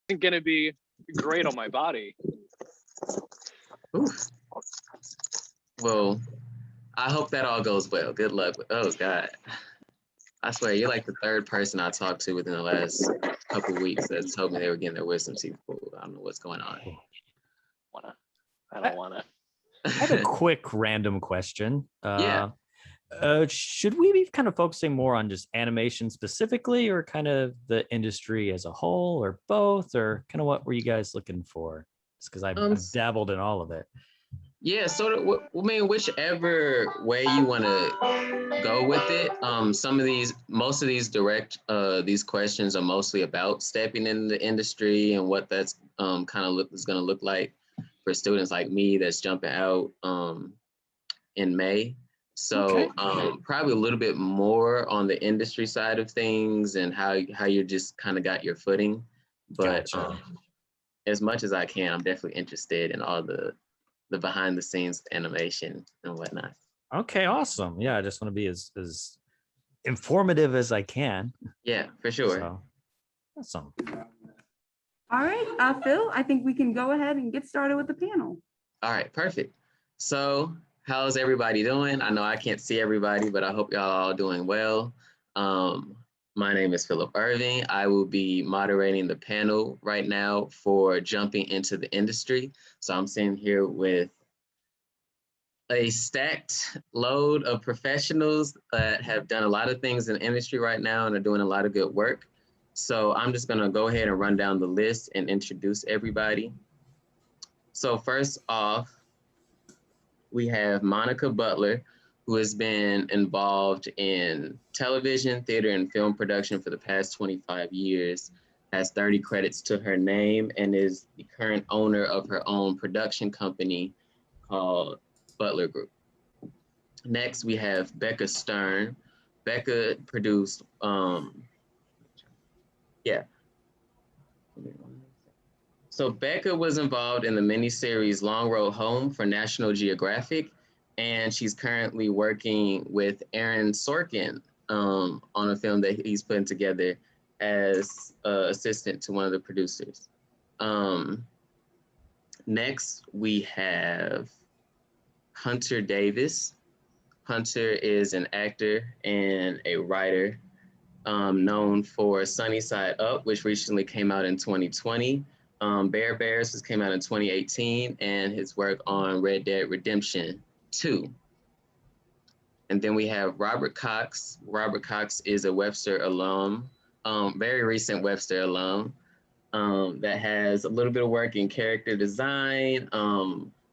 isn't going to be great on my body. Oof. Well, I hope that all goes well. Good luck. Oh, God. I swear, you're like the third person I talked to within the last couple of weeks that told me they were getting their wisdom teeth pulled. I don't know what's going on. I don't want to. I have a quick random question. Yeah. Should we be kind of focusing more on just animation specifically, or kind of the industry as a whole, or both, or kind of what were you guys looking for? Just because I've dabbled in all of it. Yeah, sort of. I mean, whichever way you want to go with it. Most of these questions are mostly about stepping in the industry and what that's kind of is going to look like for students like me that's jumping out in May. So probably a little bit more on the industry side of things and how you just kind of got your footing. But Gotcha. As much as I can, I'm definitely interested in all the behind the scenes animation and whatnot. Okay, awesome. Yeah, I just want to be as informative as I can. Yeah, for sure. So, awesome. All right, Phil, I think we can go ahead and get started with the panel. All right, perfect. So how's everybody doing? I know I can't see everybody, but I hope y'all all doing well. My name is Philip Irving. I will be moderating the panel right now for jumping into the industry. So I'm sitting here with a stacked load of professionals that have done a lot of things in the industry right now and are doing a lot of good work. So I'm just gonna go ahead and run down the list and introduce everybody. So first off, we have Monica Butler, who has been involved in television, theater, and film production for the past 25 years, has 30 credits to her name, and is the current owner of her own production company called Butler Group. Next, we have Becca Stern. Becca produced, So Becca was involved in the miniseries Long Road Home for National Geographic, and she's currently working with Aaron Sorkin on a film that he's putting together as assistant to one of the producers. Next, we have Hunter Davis. Hunter is an actor and a writer known for Sunny Side Up, which recently came out in 2020. Bear Bears, which came out in 2018, and his work on Red Dead Redemption 2. And then we have Robert Cox. Robert Cox is a Webster alum, very recent Webster alum, that has a little bit of work in character design.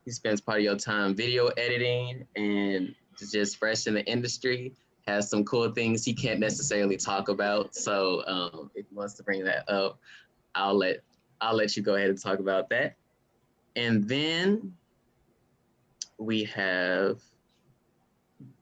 He spends part of your time video editing and is just fresh in the industry, has some cool things he can't necessarily talk about. So if he wants to bring that up, I'll let you go ahead and talk about that. And then we have,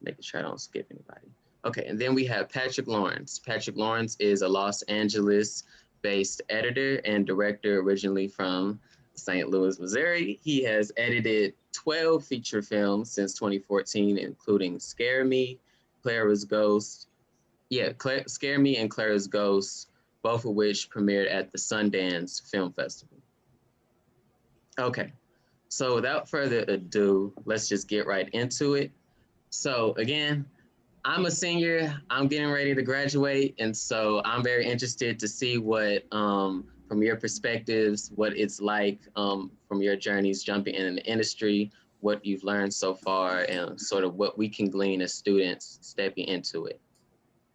making sure I don't skip anybody. Okay, and then we have Patrick Lawrence. Patrick Lawrence is a Los Angeles-based editor and director originally from St. Louis, Missouri. He has edited 12 feature films since 2014, including Scare Me, Clara's Ghost. Scare Me and Clara's Ghost, both of which premiered at the Sundance Film Festival. Okay, so without further ado, let's just get right into it. So again, I'm a senior, I'm getting ready to graduate, and so I'm very interested to see what, from your perspectives, what it's like from your journeys jumping in the industry, what you've learned so far, and sort of what we can glean as students stepping into it.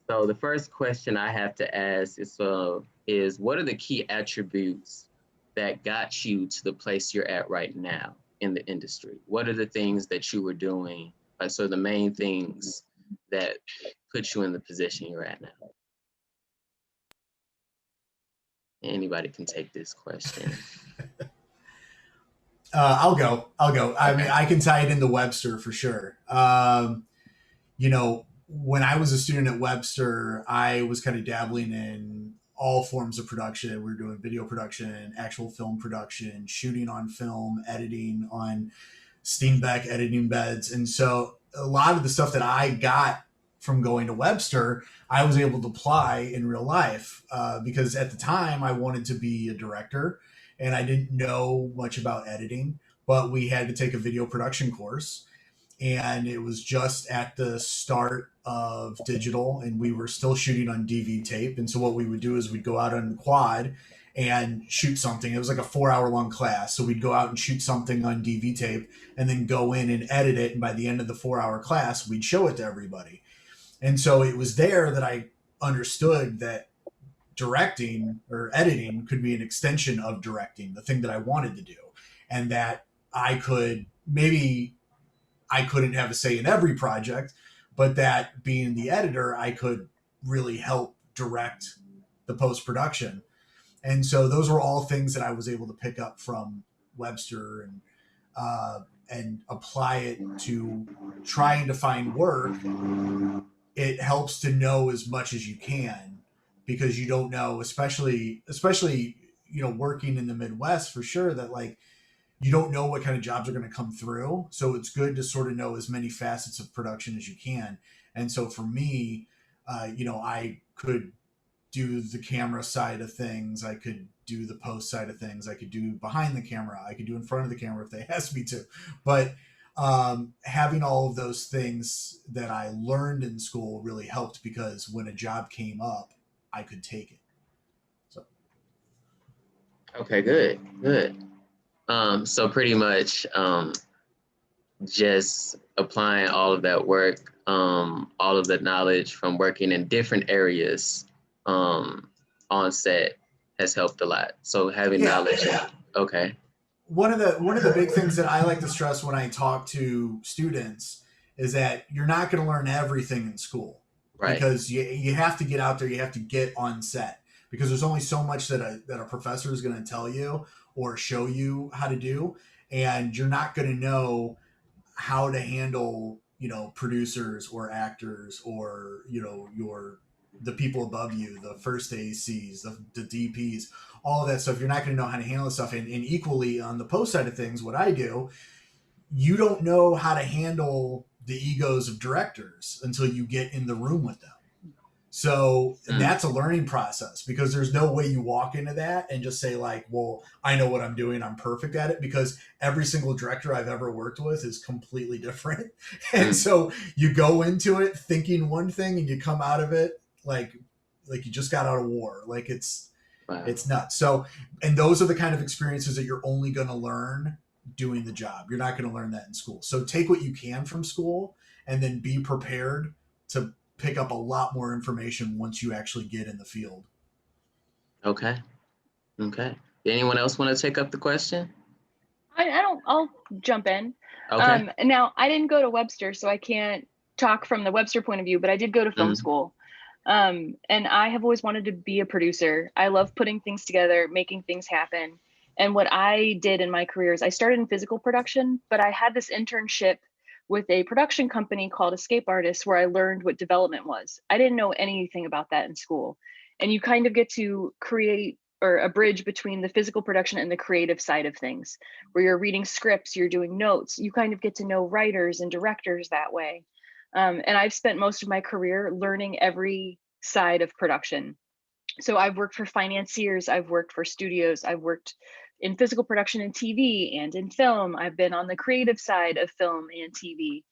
So the first question I have to ask is what are the key attributes that got you to the place you're at right now in the industry? What are the things that you were doing? So the main things that put you in the position you're at now? Anybody can take this question. I'll go. I mean, I can tie it into Webster for sure. When I was a student at Webster, I was kind of dabbling in all forms of production. We were doing video production, actual film production, shooting on film, editing on Steenbeck editing beds. And so a lot of the stuff that I got from going to Webster, I was able to apply in real life because at the time I wanted to be a director and I didn't know much about editing, but we had to take a video production course. And it was just at the start of digital, and we were still shooting on DV tape. And so what we would do is we'd go out on the quad and shoot something. It was like a 4 hour long class. So we'd go out and shoot something on DV tape and then go in and edit it. And by the end of the 4 hour class, we'd show it to everybody. And so it was there that I understood that directing or editing could be an extension of directing, the thing that I wanted to do. And that I could maybe I couldn't have a say in every project, but that being the editor, I could really help direct the post-production. And so those were all things that I was able to pick up from Webster and apply it to trying to find work. It helps to know as much as you can because you don't know, especially, working in the Midwest for sure, that like, you don't know what kind of jobs are going to come through. So it's good to sort of know as many facets of production as you can. And so for me, I could do the camera side of things. I could do the post side of things. I could do behind the camera. I could do in front of the camera if they asked me to. But having all of those things that I learned in school really helped because when a job came up, I could take it. So. Okay, good. So pretty much just applying all of that work, all of the knowledge from working in different areas on set has helped a lot. So having knowledge. Okay. One of the big things that I like to stress when I talk to students is that you're not going to learn everything in school, right? Because you have to get out there, you have to get on set because there's only so much that a professor is going to tell you or show you how to do, and you're not going to know how to handle, producers or actors or, the people above you, the first ACs, the DPs, all of that stuff. You're not going to know how to handle this stuff. And equally on the post side of things, what I do, you don't know how to handle the egos of directors until you get in the room with them. So that's a learning process because there's no way you walk into that and just say like, well, I know what I'm doing. I'm perfect at it, because every single director I've ever worked with is completely different. And so you go into it thinking one thing and you come out of it like you just got out of war. Like it's nuts. So, and those are the kind of experiences that you're only going to learn doing the job. You're not going to learn that in school. So take what you can from school and then be prepared to pick up a lot more information once you actually get in the field. Okay. Anyone else want to take up the question? I'll jump in. Okay. Now I didn't go to Webster, so I can't talk from the Webster point of view, but I did go to film school. And I have always wanted to be a producer. I love putting things together, making things happen. And what I did in my career is I started in physical production, but I had this internship with a production company called Escape Artists where I learned what development was. I didn't know anything about that in school. And you kind of get to create or a bridge between the physical production and the creative side of things, where you're reading scripts, you're doing notes, you kind of get to know writers and directors that way. And I've spent most of my career learning every side of production. So I've worked for financiers, I've worked for studios, I've worked in physical production in TV and in film. I've been on the creative side of film and TV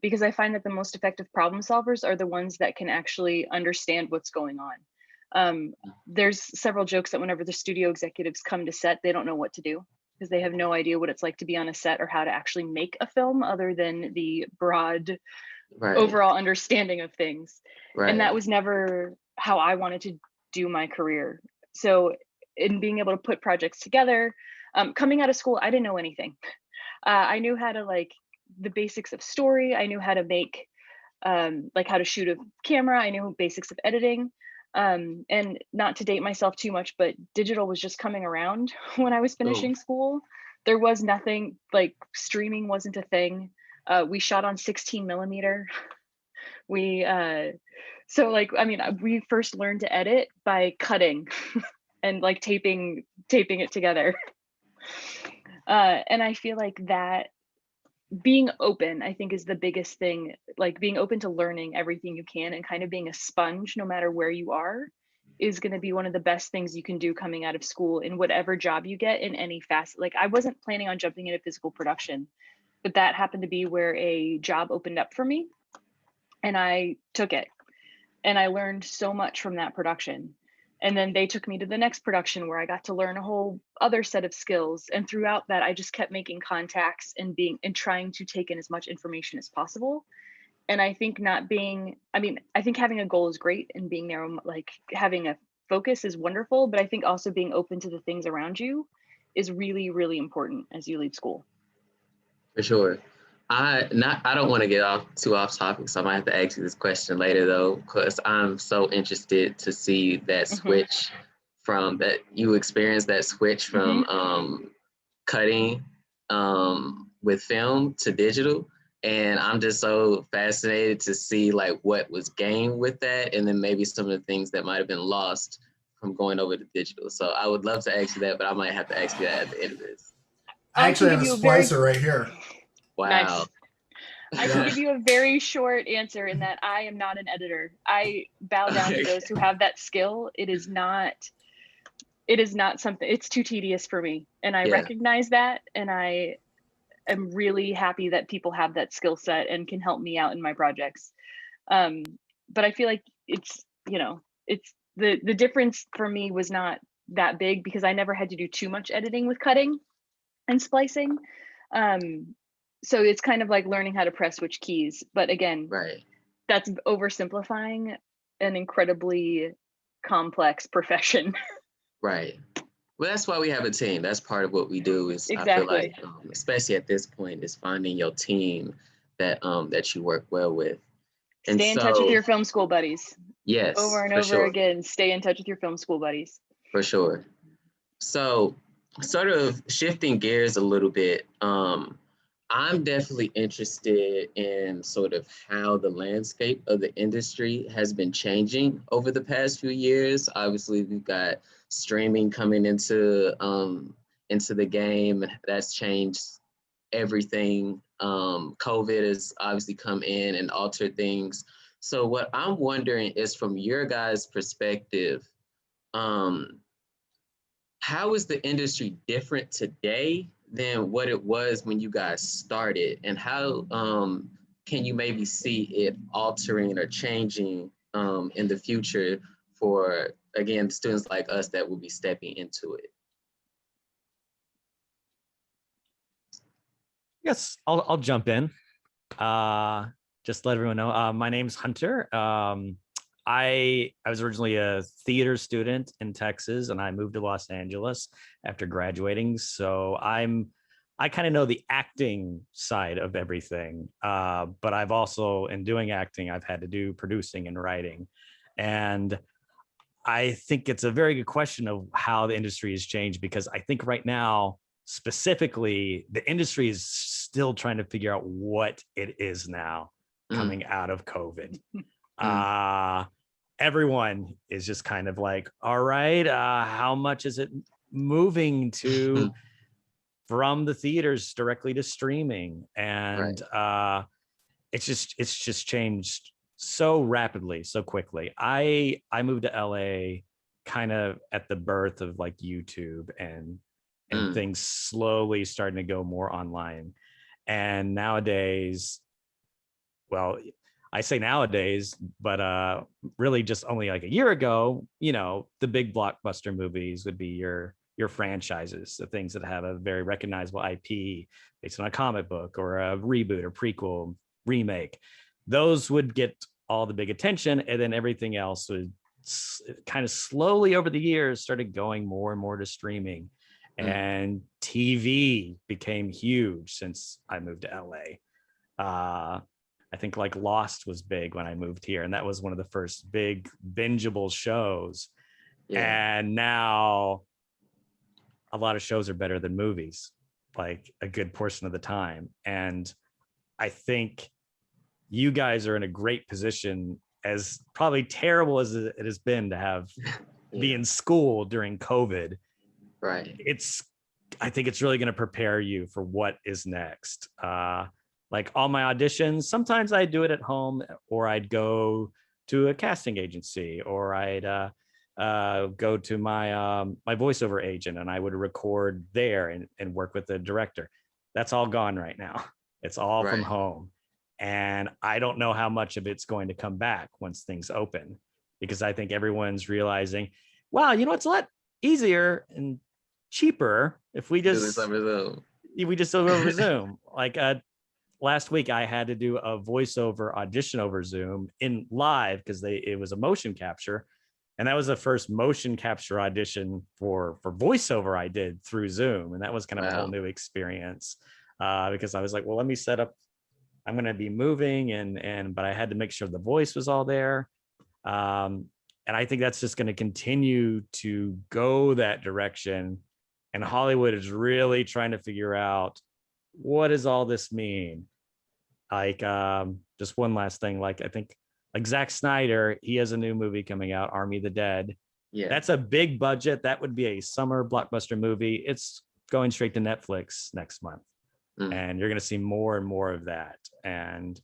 because I find that the most effective problem solvers are the ones that can actually understand what's going on. There's several jokes that whenever the studio executives come to set, they don't know what to do because they have no idea what it's like to be on a set or how to actually make a film other than the broad overall understanding of things. And that was never how I wanted to do my career. So in being able to put projects together, coming out of school, I didn't know anything. I knew how to the basics of story. I knew how to make how to shoot a camera. I knew basics of editing. And not to date myself too much, but digital was just coming around when I was finishing school. There was nothing, streaming wasn't a thing. We shot on 16 millimeter. We first learned to edit by cutting and taping it together. And I feel like that being open, I think, is the biggest thing. Like being open to learning everything you can and kind of being a sponge no matter where you are is going to be one of the best things you can do coming out of school in whatever job you get in any facet. Like I wasn't planning on jumping into physical production, but that happened to be where a job opened up for me and I took it. And I learned so much from that production. And then they took me to the next production where I got to learn a whole other set of skills. And throughout that, I just kept making contacts and trying to take in as much information as possible. And I think I think having a goal is great and being there, like having a focus is wonderful, but I think also being open to the things around you is really, really important as you leave school. For sure. I don't want to get too off topic, so I might have to ask you this question later though, because I'm so interested to see that switch from that you experienced that switch from cutting with film to digital. And I'm just so fascinated to see like what was gained with that, and then maybe some of the things that might have been lost from going over to digital. So I would love to ask you that, but I might have to ask you that at the end of this. I actually have a splicer right here. Wow. Nice. I can give you a very short answer in that I am not an editor. I bow down to those who have that skill. It is not something, it's too tedious for me. And I recognize that. And I am really happy that people have that skill set and can help me out in my projects. But I feel like it's the difference for me was not that big because I never had to do too much editing with cutting and splicing. So it's kind of like learning how to press which keys. But again, that's oversimplifying an incredibly complex profession. Right. Well, that's why we have a team. That's part of what we do is I feel like, especially at this point, is finding your team that you work well with. And stay in touch with your film school buddies. Yes. Over and over again, stay in touch with your film school buddies. For sure. So sort of shifting gears a little bit, I'm definitely interested in sort of how the landscape of the industry has been changing over the past few years. Obviously, we've got streaming coming into the game. That's changed everything. COVID has obviously come in and altered things. So what I'm wondering is, from your guys' perspective, how is the industry different today than what it was when you guys started, and how can you maybe see it altering or changing in the future for, again, students like us that will be stepping into it? Yes, I'll jump in. Just let everyone know. My name's Hunter. I was originally a theater student in Texas, and I moved to Los Angeles after graduating. So I kind of know the acting side of everything. But I've also, in doing acting, I've had to do producing and writing. And I think it's a very good question of how the industry has changed, because I think right now, specifically, the industry is still trying to figure out what it is now coming out of COVID. Everyone is just kind of like, all right, how much is it moving to from the theaters directly to streaming? And it's just changed so rapidly, so quickly. I moved to LA kind of at the birth of like YouTube and things slowly starting to go more online. And nowadays, well, I say nowadays, but really just only like a year ago, the big blockbuster movies would be your franchises, the things that have a very recognizable IP based on a comic book or a reboot or prequel, remake. Those would get all the big attention, and then everything else would kind of slowly over the years started going more and more to streaming. And TV became huge since I moved to LA. I think like Lost was big when I moved here, and that was one of the first big bingeable shows. And now a lot of shows are better than movies, like a good portion of the time. And I think you guys are in a great position, as probably terrible as it has been to have be in school during COVID. I think it's really going to prepare you for what is next. like all my auditions, sometimes I'd do it at home, or I'd go to a casting agency, or I'd go to my voiceover agent and I would record there and work with the director. That's all gone right now. It's all from Right. home. And I don't know how much of it's going to come back once things open, because I think everyone's realizing, wow, you know, it's a lot easier and cheaper if we Do this just over Zoom. do it over Zoom. Like last week I had to do a voiceover audition over Zoom in live because it was a motion capture. And that was the first motion capture audition for voiceover I did through Zoom. And that was kind of a whole Wow. new experience because I was like, well, let me set up, I'm going to be moving but I had to make sure the voice was all there. And I think that's just going to continue to go that direction. And Hollywood is really trying to figure out, what does all this mean? Like, just one last thing. Like, I think like Zack Snyder, he has a new movie coming out, Army of the Dead. Yeah. That's a big budget. That would be a summer blockbuster movie. It's going straight to Netflix next month. And you're going to see more and more of that. And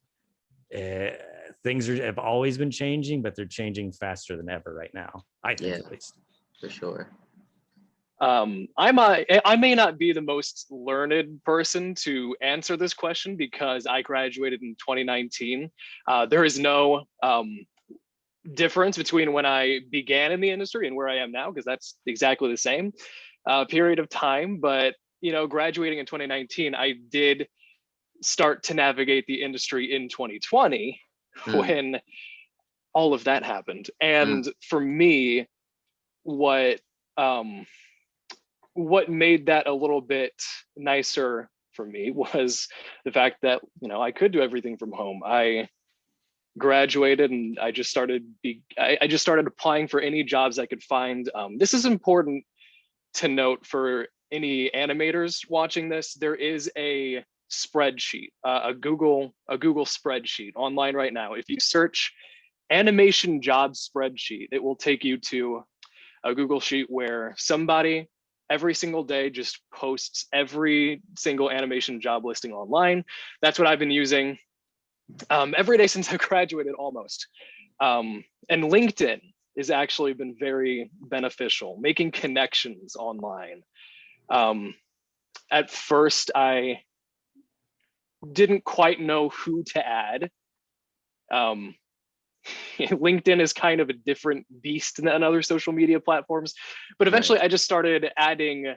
things have always been changing, but they're changing faster than ever right now, I think, Yeah. at least. For sure. I may not be the most learned person to answer this question because I graduated in 2019. There is no difference between when I began in the industry and where I am now, because that's exactly the same period of time. But you know, graduating in 2019, I did start to navigate the industry in 2020 when all of that happened. And for me, what made that a little bit nicer for me was the fact that, you know, I could do everything from home. I graduated and I just started applying for any jobs I could find. This is important to note for any animators watching this. There is a spreadsheet, a Google spreadsheet online right now. If you search animation job spreadsheet, it will take you to a Google sheet where somebody every single day just posts every single animation job listing online. That's what I've been using every day since I graduated, almost. And LinkedIn has actually been very beneficial, making connections online. At first, I didn't quite know who to add. LinkedIn is kind of a different beast than other social media platforms, but eventually I just started adding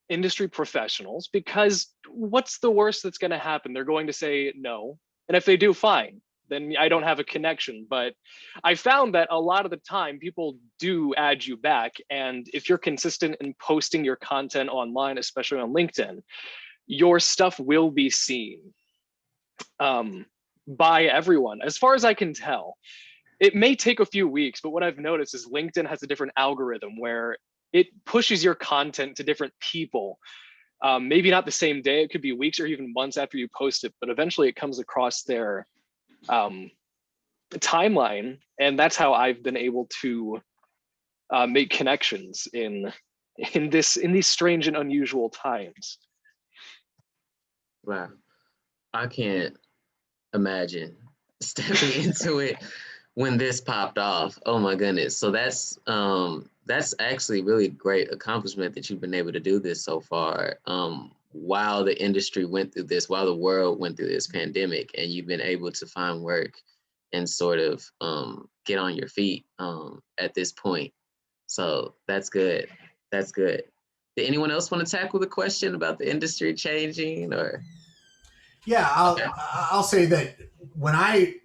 industry professionals, because what's the worst that's going to happen? They're going to say no. And if they do, fine, then I don't have a connection. But I found that a lot of the time people do add you back. And if you're consistent in posting your content online, especially on LinkedIn, your stuff will be seen by everyone, as far as I can tell. It may take a few weeks, but what I've noticed is LinkedIn has a different algorithm where it pushes your content to different people. Maybe not the same day, it could be weeks or even months after you post it, but eventually it comes across their timeline. And that's how I've been able to make connections in these strange and unusual times. Wow. I can't imagine stepping into it when this popped off. Oh my goodness. So that's actually really great accomplishment that you've been able to do this so far. While the industry went through this, while the world went through this pandemic, and you've been able to find work and sort of get on your feet at this point. So that's good. That's good. Did anyone else want to tackle the question about the industry changing, or? Yeah, I'll say that when I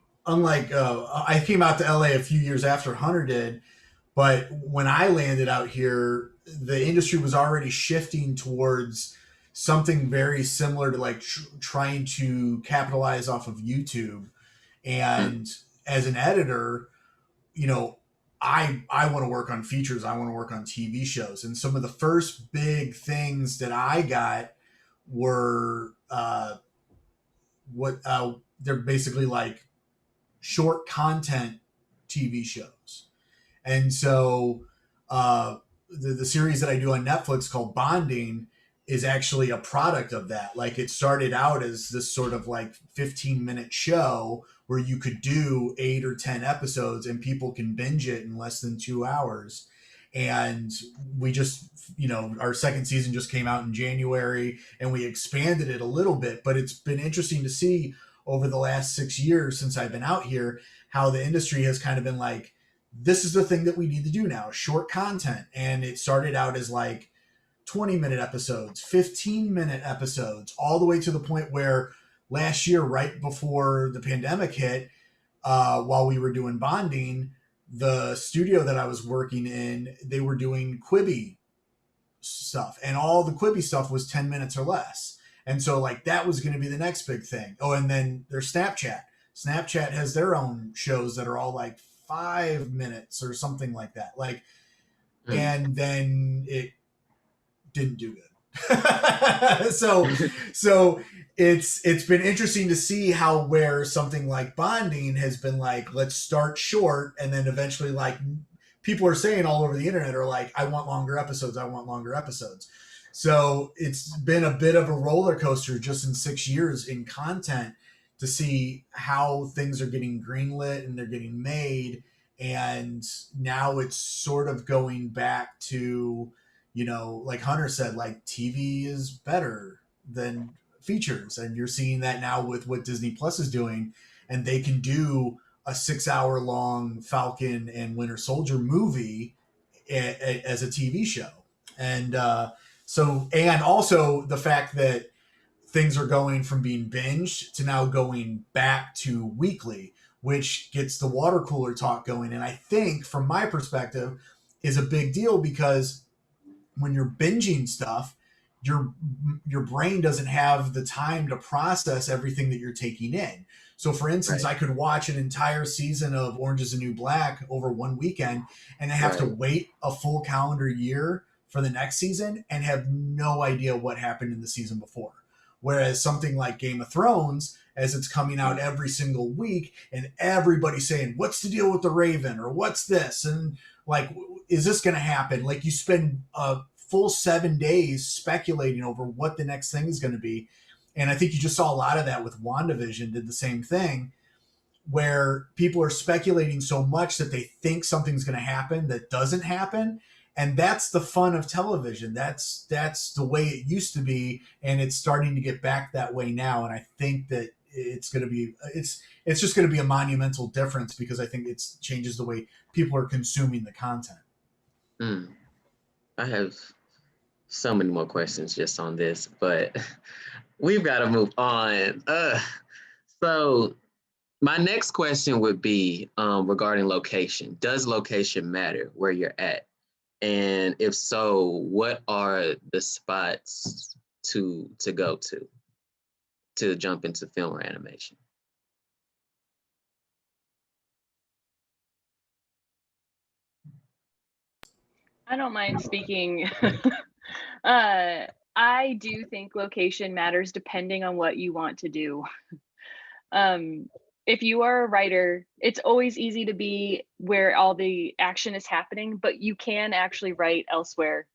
came out to LA a few years after Hunter did, but when I landed out here, the industry was already shifting towards something very similar to like trying to capitalize off of YouTube. And as an editor, you know, I want to work on features. I want to work on TV shows. And some of the first big things that I got were they're basically like short content TV shows. And so the series that I do on Netflix called Bonding is actually a product of that. Like it started out as this sort of like 15-minute show where you could do 8 or 10 episodes and people can binge it in less than 2 hours. And we just, our second season just came out in January and we expanded it a little bit, but it's been interesting to see over the last 6 years since I've been out here, how the industry has kind of been like, this is the thing that we need to do now, short content. And it started out as like 20-minute episodes, 15-minute episodes, all the way to the point where last year, right before the pandemic hit, while we were doing bonding, the studio that I was working in, they were doing Quibi stuff, and all the Quibi stuff was 10 minutes or less. And so like that was going to be the next big thing. Oh, and then there's Snapchat. Snapchat has their own shows that are all like 5 minutes or something like that. Like, and then it didn't do good. so it's been interesting to see how where something like bonding has been like, let's start short, and then eventually like people are saying all over the internet are like, I want longer episodes. So it's been a bit of a roller coaster just in 6 years in content to see how things are getting greenlit and they're getting made. And now it's sort of going back to, like Hunter said, like TV is better than features. And you're seeing that now with what Disney Plus is doing, and they can do a 6 hour long Falcon and Winter Soldier movie as a TV show. And and also the fact that things are going from being binged to now going back to weekly, which gets the water cooler talk going. And I think from my perspective is a big deal, because when you're binging stuff, your brain doesn't have the time to process everything that you're taking in. So for instance, I could watch an entire season of Orange is the New Black over one weekend, and I have to wait a full calendar year for the next season and have no idea what happened in the season before. Whereas something like Game of Thrones, as it's coming out every single week and everybody's saying, what's the deal with the Raven, or what's this? And like, is this going to happen? Like, you spend a full 7 days speculating over what the next thing is going to be. And I think you just saw a lot of that with WandaVision, did the same thing, where people are speculating so much that they think something's going to happen that doesn't happen. And that's the fun of television. That's the way it used to be, and it's starting to get back that way now. And I think that it's just going to be a monumental difference, because I think it changes the way people are consuming the content. I have so many more questions just on this, but we've got to move on. So my next question would be regarding location. Does location matter where you're at? And if so, what are the spots to go to jump into film or animation? I don't mind speaking. I do think location matters depending on what you want to do. If you are a writer, it's always easy to be where all the action is happening, but you can actually write elsewhere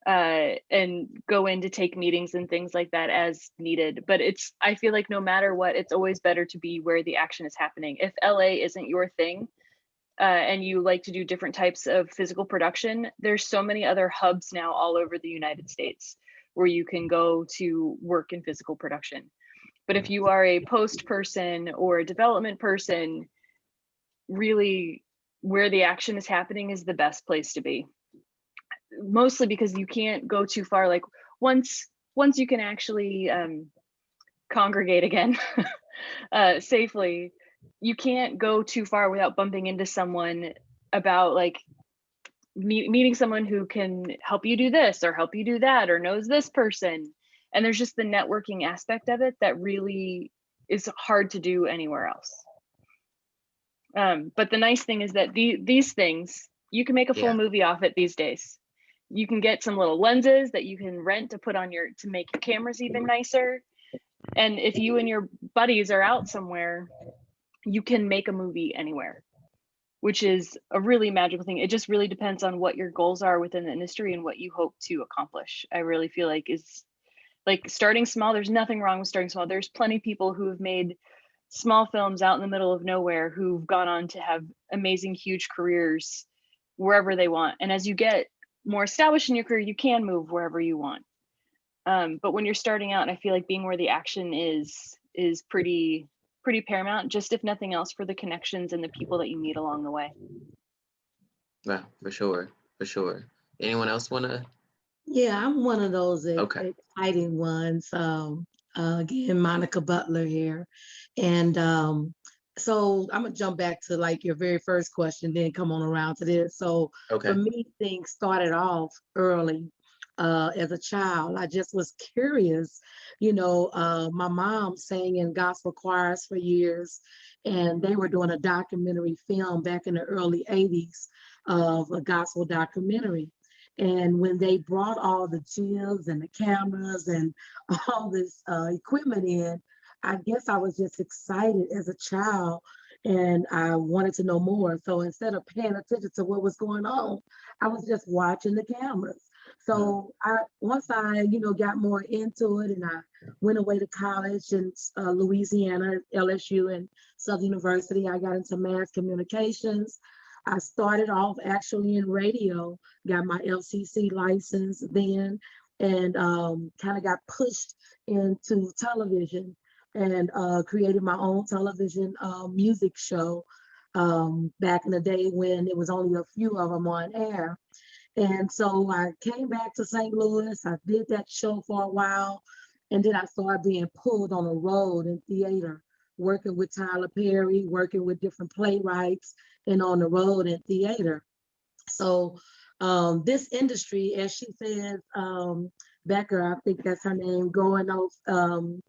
and go in to take meetings and things like that as needed. But I feel like no matter what, it's always better to be where the action is happening. If LA isn't your thing, and you like to do different types of physical production, there's so many other hubs now all over the United States where you can go to work in physical production. But if you are a post person or a development person, really where the action is happening is the best place to be. Mostly because you can't go too far. Like once you can actually congregate again safely, you can't go too far without bumping into someone about like meeting someone who can help you do this or help you do that or knows this person. And there's just the networking aspect of it that really is hard to do anywhere else. But the nice thing is that these things, you can make a full movie off it these days. You can get some little lenses that you can rent to put on to make your cameras even nicer. And if you and your buddies are out somewhere, you can make a movie anywhere, which is a really magical thing. It just really depends on what your goals are within the industry and what you hope to accomplish. I really feel like is like starting small, there's nothing wrong with starting small. There's plenty of people who have made small films out in the middle of nowhere who've gone on to have amazing, huge careers wherever they want. And as you get more established in your career, you can move wherever you want. But when you're starting out, I feel like being where the action is pretty paramount, just if nothing else for the connections and the people that you meet along the way. Yeah, for sure. Anyone else want to? Yeah, I'm one of those Okay. exciting ones. Again, Monica Butler here. And so I'm gonna jump back to like your very first question, then come on around to this. So Okay. for me, things started off early. As a child, I just was curious. My mom sang in gospel choirs for years, and they were doing a documentary film back in the early 80s of a gospel documentary. And when they brought all the jibs and the cameras and all this equipment in, I guess I was just excited as a child and I wanted to know more. So instead of paying attention to what was going on, I was just watching the cameras. So once I got more into it, and I went away to college in Louisiana, LSU and Southern University, I got into mass communications. I started off actually in radio, got my LCC license then, and kind of got pushed into television and created my own television music show back in the day when it was only a few of them on air. And so I came back to St. Louis. I did that show for a while. And then I started being pulled on the road in theater, working with Tyler Perry, working with different playwrights, and on the road in theater. So this industry, as she says, Becker, I think that's her name, going off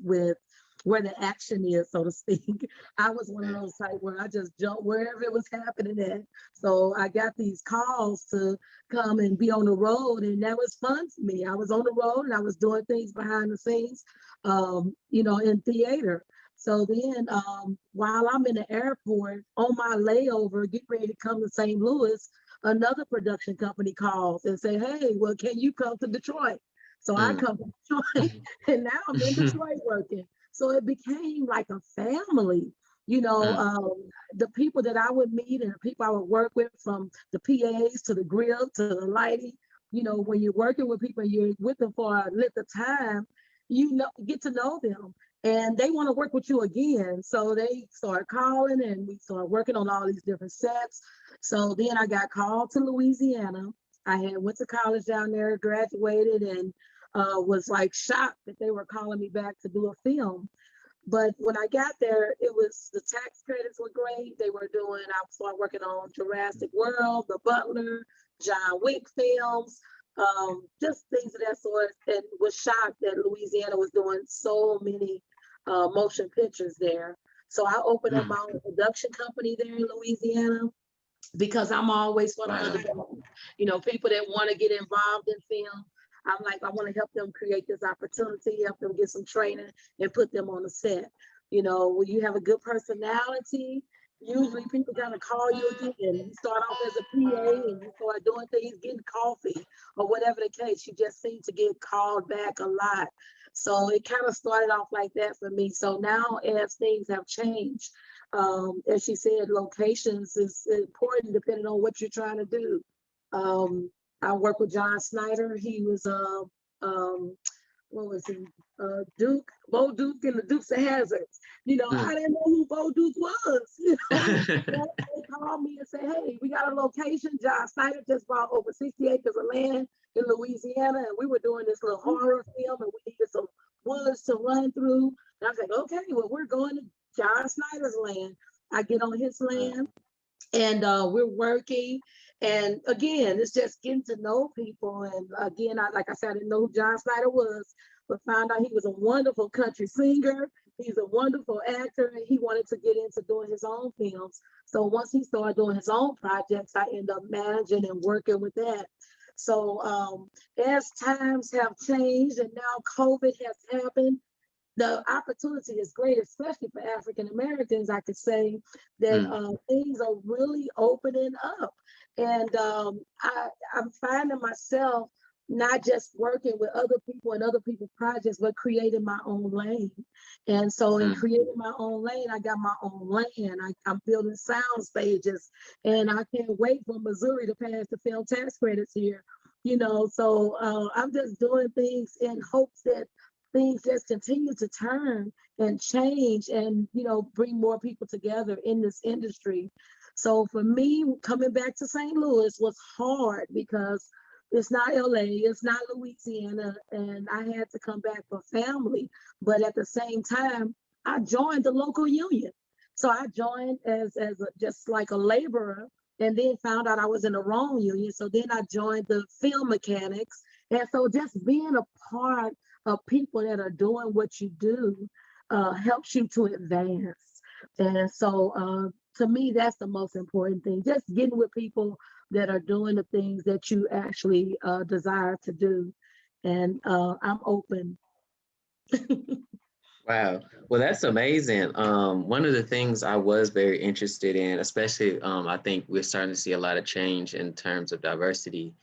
with where the action is, so to speak. I was one of those type where I just jumped wherever it was happening at. So I got these calls to come and be on the road, and that was fun for me. I was on the road and I was doing things behind the scenes, in theater. So then while I'm in the airport on my layover, getting ready to come to St. Louis, another production company calls and say, hey, well, can you come to Detroit? So I come to Detroit and now I'm in Detroit working. So it became like a family, the people that I would meet and the people I would work with, from the PAs to the grill to the lighting. When you're working with people and you're with them for a length of time, get to know them and they want to work with you again. So they started calling and we started working on all these different sets. So then I got called to Louisiana. I had went to college down there, graduated, and was like shocked that they were calling me back to do a film. But when I got there, it was the tax credits were great. They were doing, I started working on Jurassic World, The Butler, John Wick films, just things of that sort, and was shocked that Louisiana was doing so many motion pictures there. So I opened up my own production company there in Louisiana because I'm always for the underdog. People that want to get involved in film, I'm like, I want to help them create this opportunity, help them get some training and put them on the set. When you have a good personality, usually people kind of call you again. You start off as a PA and you start doing things, getting coffee or whatever the case. You just seem to get called back a lot. So it kind of started off like that for me. So now as things have changed, as she said, locations is important depending on what you're trying to do. I work with John Snyder. He was what was he? Bo Duke and the Dukes of Hazards. I didn't know who Bo Duke was. They called me and said, hey, we got a location. John Snyder just bought over 60 acres of land in Louisiana, and we were doing this little horror film, and we needed some woods to run through. And I was like, okay, well, we're going to John Snyder's land. I get on his land and we're working. And again, it's just getting to know people. And again, like I said, I didn't know who John Snyder was, but found out he was a wonderful country singer. He's a wonderful actor, and he wanted to get into doing his own films. So once he started doing his own projects, I ended up managing and working with that. So as times have changed and now COVID has happened, the opportunity is great, especially for African Americans. I could say that things are really opening up. And I'm finding myself not just working with other people and other people's projects, but creating my own lane. And so in creating my own lane, I got my own land. I'm building sound stages, and I can't wait for Missouri to pass the film tax credits here. So I'm just doing things in hopes that things just continue to turn and change and, bring more people together in this industry. So for me, coming back to St. Louis was hard because it's not LA, it's not Louisiana, and I had to come back for family. But at the same time, I joined the local union. So I joined just like a laborer, and then found out I was in the wrong union. So then I joined the film mechanics. And so just being a part of people that are doing what you do helps you to advance. And so to me, that's the most important thing. Just getting with people that are doing the things that you actually desire to do. And I'm open. Wow. Well, that's amazing. One of the things I was very interested in, especially I think we're starting to see a lot of change in terms of diversity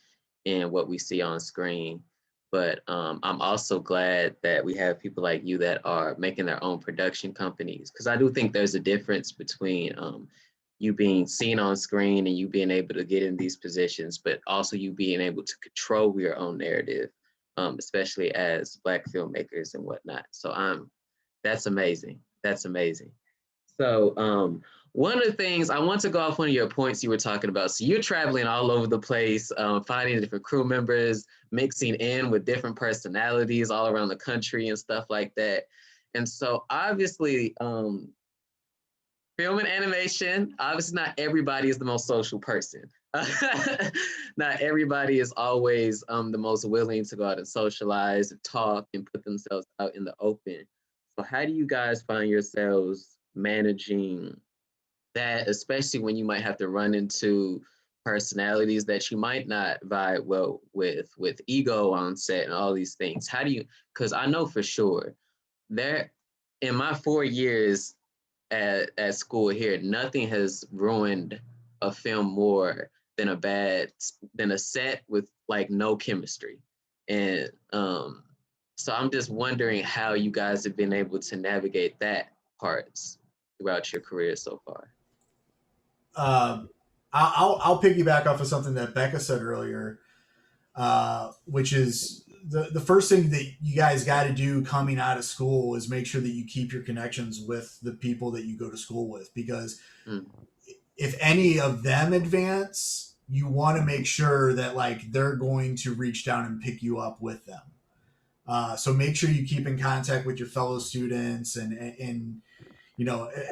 in what we see on screen. But I'm also glad that we have people like you that are making their own production companies, because I do think there's a difference between you being seen on screen and you being able to get in these positions, but also you being able to control your own narrative, especially as Black filmmakers and whatnot. So that's amazing. That's amazing. So one of the things I want to go off one of your points you were talking about. So you're traveling all over the place, finding different crew members, mixing in with different personalities all around the country and stuff like that. And so obviously, film and animation, obviously not everybody is the most social person. Not everybody is always the most willing to go out and socialize and talk and put themselves out in the open. So how do you guys find yourselves managing that, especially when you might have to run into personalities that you might not vibe well with ego on set and all these things? How do you, because I know for sure there, in my 4 years at school here, nothing has ruined a film more than a set with like no chemistry. And so I'm just wondering how you guys have been able to navigate that parts throughout your career so far. I'll piggyback off of something that Becca said earlier, which is the first thing that you guys got to do coming out of school is make sure that you keep your connections with the people that you go to school with, because if any of them advance, you want to make sure that like they're going to reach down and pick you up with them. So make sure you keep in contact with your fellow students and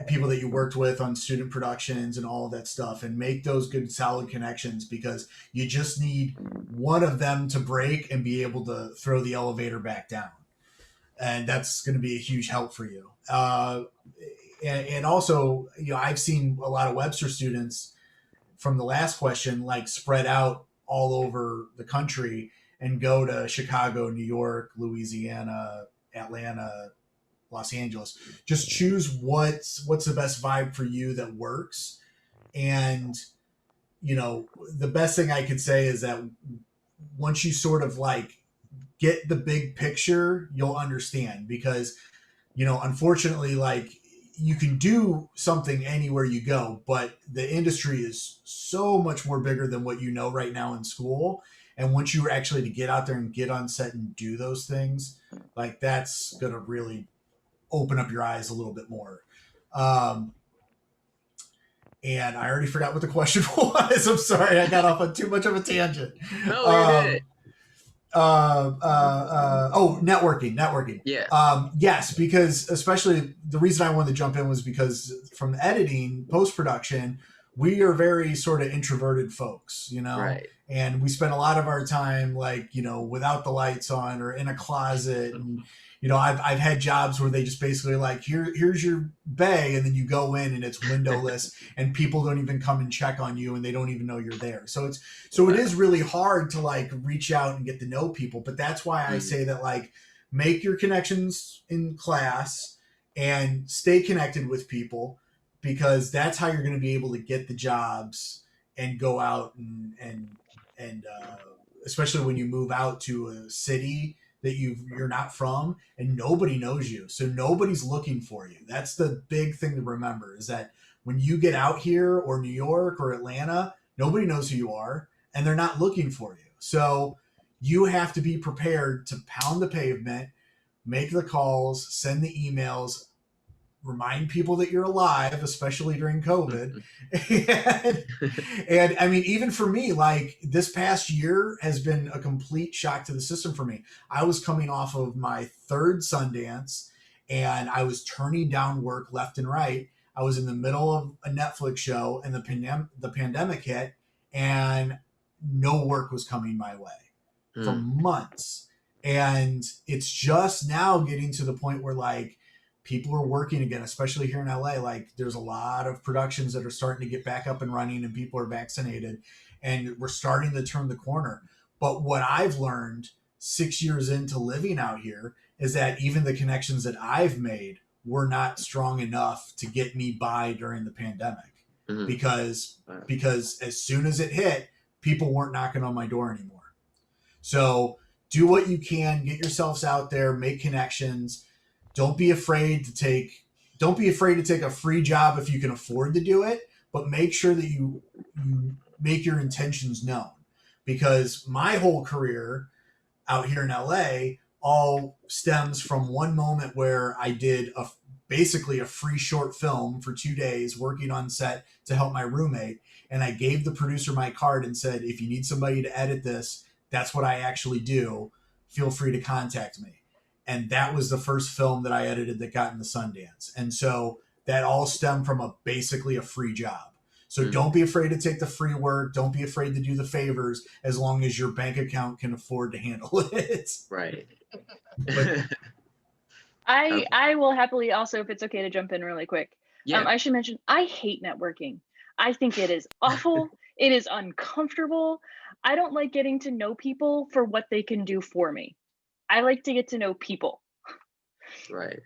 people that you worked with on student productions and all of that stuff, and make those good solid connections, because you just need one of them to break and be able to throw the elevator back down, and that's going to be a huge help for you. And also, I've seen a lot of Webster students from the last question like spread out all over the country and go to Chicago, New York, Louisiana, Atlanta, Los Angeles. Just choose what's the best vibe for you that works. And the best thing I could say is that once you sort of like get the big picture, you'll understand, because unfortunately, like, you can do something anywhere you go, but the industry is so much more bigger than what you know right now in school. And once you were actually to get out there and get on set and do those things, like, that's gonna really open up your eyes a little bit more. And I already forgot what the question was. I'm sorry, I got off on too much of a tangent. No, you're good. Networking. Yeah. Yes, because especially the reason I wanted to jump in was because from editing, post-production, we are very sort of introverted folks, Right. And we spend a lot of our time like, without the lights on or in a closet. And, I've had jobs where they just basically like, here's your bay. And then you go in and it's windowless and people don't even come and check on you and they don't even know you're there. So it is really hard to like reach out and get to know people. But that's why I say that, like, make your connections in class and stay connected with people, because that's how you're going to be able to get the jobs and go out and especially when you move out to a city that you're not from, and nobody knows you, so nobody's looking for you. That's the big thing to remember, is that when you get out here, or New York or Atlanta, nobody knows who you are, and they're not looking for you. So you have to be prepared to pound the pavement, make the calls, send the emails, remind people that you're alive, especially during COVID. And I mean, even for me, like, this past year has been a complete shock to the system for me. I was coming off of my third Sundance, and I was turning down work left and right. I was in the middle of a Netflix show, and the pandemic hit, and no work was coming my way for months. And it's just now getting to the point where, like, people are working again, especially here in LA. Like, there's a lot of productions that are starting to get back up and running, and people are vaccinated, and we're starting to turn the corner. But what I've learned 6 years into living out here is that even the connections that I've made were not strong enough to get me by during the pandemic, because as soon as it hit, people weren't knocking on my door anymore. So do what you can, get yourselves out there, make connections. Don't be afraid to take a free job if you can afford to do it, but make sure that you make your intentions known. Because my whole career out here in LA all stems from one moment where I did basically a free short film for 2 days working on set to help my roommate. And I gave the producer my card and said, if you need somebody to edit this, that's what I actually do. Feel free to contact me. And that was the first film that I edited that got in the Sundance. And so that all stemmed from basically a free job. So don't be afraid to take the free work. Don't be afraid to do the favors, as long as your bank account can afford to handle it. Right. I will happily also, if it's okay to jump in really quick. Yeah. I should mention, I hate networking. I think it is awful. It is uncomfortable. I don't like getting to know people for what they can do for me. I like to get to know people. Right.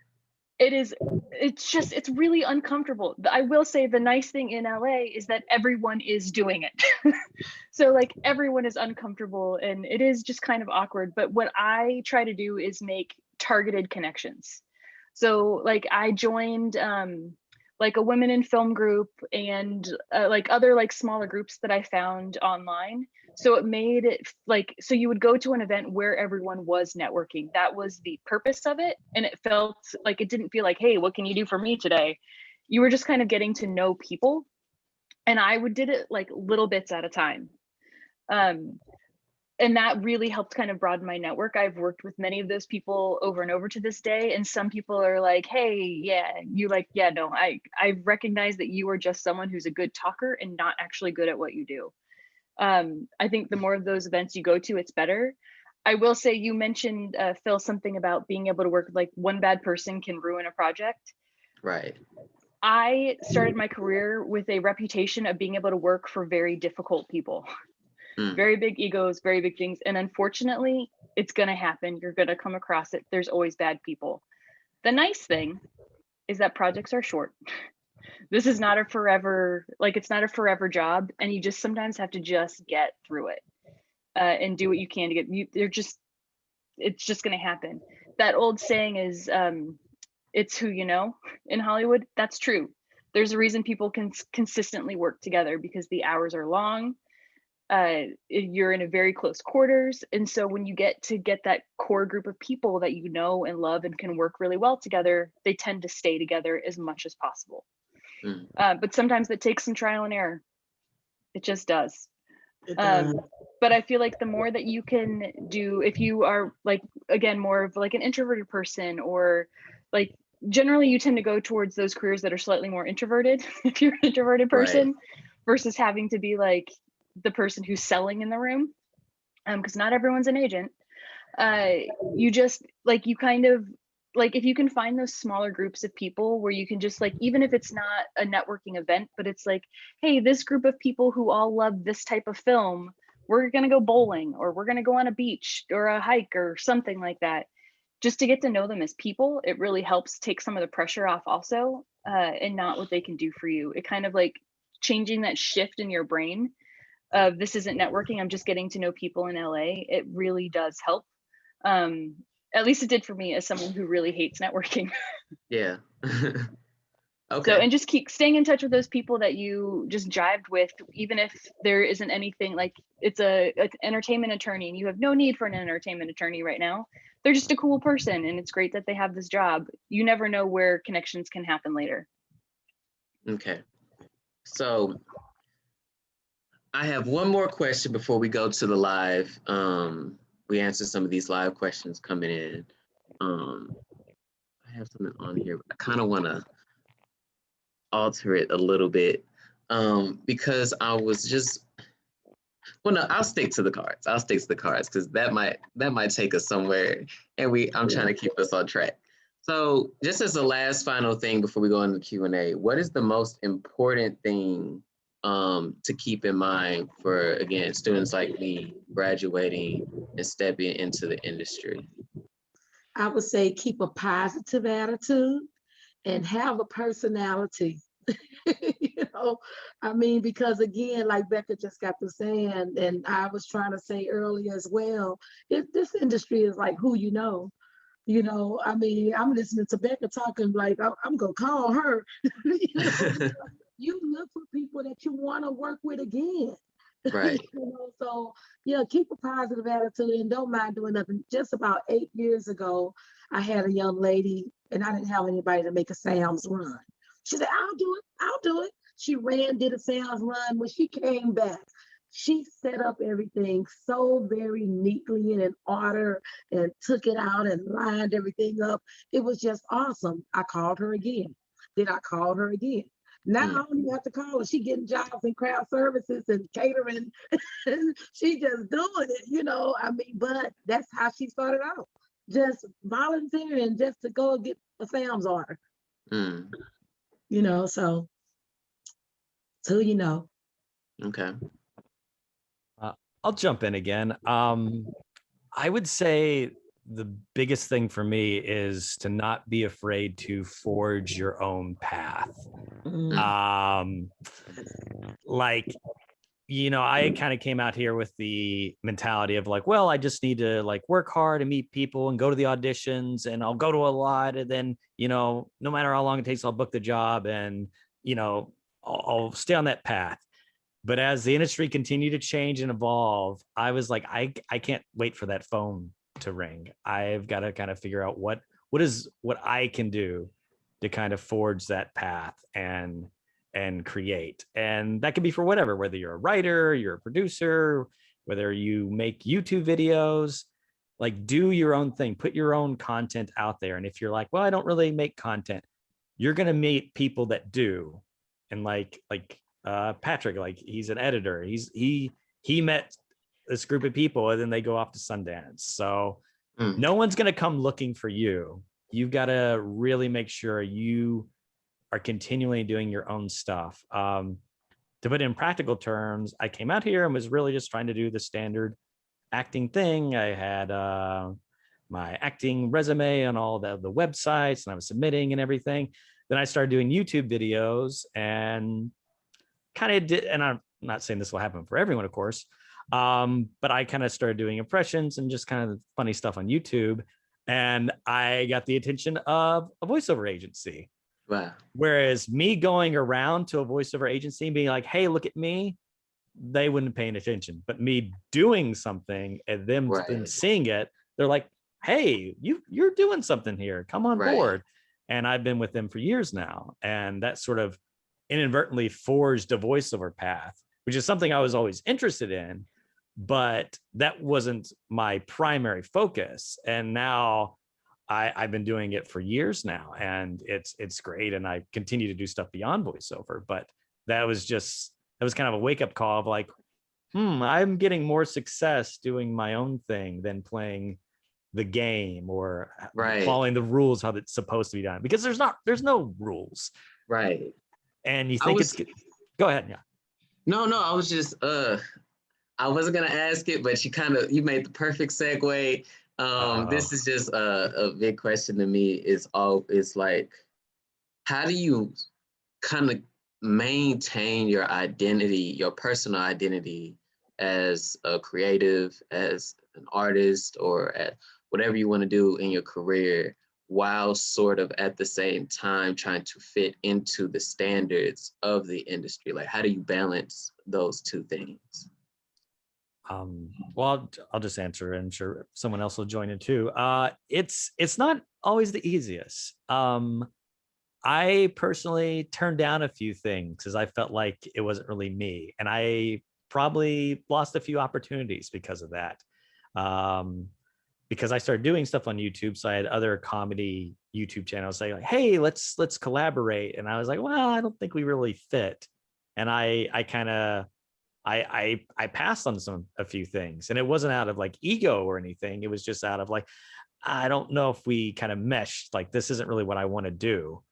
It's really uncomfortable. I will say the nice thing in LA is that everyone is doing it. So, like, everyone is uncomfortable, and it is just kind of awkward. But what I try to do is make targeted connections. So, like, I joined like a women in film group, and like other like smaller groups that I found online. So it made it like, so you would go to an event where everyone was networking. That was the purpose of it. And it felt like, it didn't feel like, hey, what can you do for me today? You were just kind of getting to know people. And I did it like little bits at a time. And that really helped kind of broaden my network. I've worked with many of those people over and over to this day. And some people are like, hey, yeah, you like, yeah, no, I recognize that you are just someone who's a good talker and not actually good at what you do. I think the more of those events you go to, it's better. I will say, you mentioned, Phil, something about being able to work, like, one bad person can ruin a project. Right. I started my career with a reputation of being able to work for very difficult people, very big egos, very big things. And unfortunately, it's going to happen. You're going to come across it. There's always bad people. The nice thing is that projects are short. This is not a forever, like, it's not a forever job. And you just sometimes have to just get through it and do what you can to get you. It's just going to happen. That old saying is, it's who you know in Hollywood. That's true. There's a reason people can consistently work together, because the hours are long. You're in a very close quarters. And so when you get that core group of people that you know and love and can work really well together, they tend to stay together as much as possible. But sometimes that takes some trial and error. It just does. But I feel like the more that you can do, if you are, like, again, more of like an introverted person, or like, generally you tend to go towards those careers that are slightly more introverted if you're an introverted person, versus having to be like the person who's selling in the room, because not everyone's an agent. You just, like, you kind of, like, if you can find those smaller groups of people where you can just, like, even if it's not a networking event, but it's like, hey, this group of people who all love this type of film, we're going to go bowling, or we're going to go on a beach or a hike or something like that, just to get to know them as people. It really helps take some of the pressure off also, and not what they can do for you. It kind of, like, changing that shift in your brain of this isn't networking, I'm just getting to know people in LA, it really does help. At least it did for me as someone who really hates networking. Yeah. So, Okay. and just keep staying in touch with those people that you just jived with, even if there isn't anything, like it's an entertainment attorney and you have no need for an entertainment attorney right now. They're just a cool person and it's great that they have this job. You never know where connections can happen later. Okay. So I have one more question before we go to the live. We answer some of these live questions coming in. I have something on here, but I kind of want to alter it a little bit because I was just, well, no, I'll stick to the cards. I'll stick to the cards because that might take us somewhere, and I'm trying to keep us on track. So, just as a last final thing before we go into the Q&A, what is the most important thing to keep in mind for, again, students like me graduating and stepping into the industry? I would say keep a positive attitude and have a personality. You know, I mean, because again, like Becca just got to saying, and I was trying to say earlier as well, this industry is like who you know. You know, I mean, I'm listening to Becca talking like I'm gonna call her. You know, you look for people that you want to work with again. Right. You know, so yeah, keep a positive attitude and don't mind doing nothing. Just about 8 years ago, I had a young lady and I didn't have anybody to make a Sam's run. She said, I'll do it, I'll do it. She ran, did a Sam's run. When she came back, she set up everything so very neatly and in order and took it out and lined everything up. It was just awesome. I called her again. Then I called her again. Now I don't even have to call her. She getting jobs in craft services and catering. She just doing it, you know. I mean, but that's how she started out. Just volunteering just to go get a Sam's order. You know, so you know. Okay. I'll jump in again. I would say the biggest thing for me is to not be afraid to forge your own path. Like, you know, I kind of came out here with the mentality of like, well, I just need to like work hard and meet people and go to the auditions and I'll go to a lot. And then, you know, no matter how long it takes, I'll book the job and, you know, I'll stay on that path. But as the industry continued to change and evolve, I was like, I can't wait for that phone to ring. I've got to kind of figure out what I can do to kind of forge that path and create. And that could be for whatever, whether you're a writer, you're a producer, whether you make YouTube videos, like do your own thing, put your own content out there. And if you're like, well, I don't really make content, you're going to meet people that do. And like Patrick, like he's an editor. He met this group of people and then they go off to Sundance. So no one's going to come looking for you. You've got to really make sure you are continually doing your own stuff. To put it in practical terms, I came out here and was really just trying to do the standard acting thing. I had my acting resume on all the websites and I was submitting and everything. Then I started doing YouTube videos and kind of did, and I'm not saying this will happen for everyone, of course, but I kind of started doing impressions and just kind of funny stuff on YouTube. And I got the attention of a voiceover agency. Wow. Whereas me going around to a voiceover agency and being like, hey, look at me, they wouldn't pay any attention. But me doing something and them seeing it, they're like, hey, you're doing something here. Come on board. And I've been with them for years now. And that sort of inadvertently forged a voiceover path, which is something I was always interested in, but that wasn't my primary focus. And now I've been doing it for years now, and it's great. And I continue to do stuff beyond voiceover, but that was kind of a wake-up call of like, I'm getting more success doing my own thing than playing the game or following the rules how it's supposed to be done, because there's no rules. Right. And you think go ahead. Yeah. No, I was just I wasn't gonna ask it, but you made the perfect segue. This is just a big question to me. It's like, how do you kind of maintain your identity, your personal identity, as a creative, as an artist, or at whatever you want to do in your career, while sort of at the same time trying to fit into the standards of the industry? Like, how do you balance those two things? Well, I'll just answer, and I'm sure someone else will join in too. It's not always the easiest. I personally turned down a few things because I felt like it wasn't really me, and I probably lost a few opportunities because of that. Because I started doing stuff on YouTube, so I had other comedy YouTube channels saying like, "Hey, let's collaborate," and I was like, "Well, I don't think we really fit," and I kind of I passed on a few things, and it wasn't out of like ego or anything. It was just out of like, I don't know if we kind of meshed. Like, this isn't really what I want to do.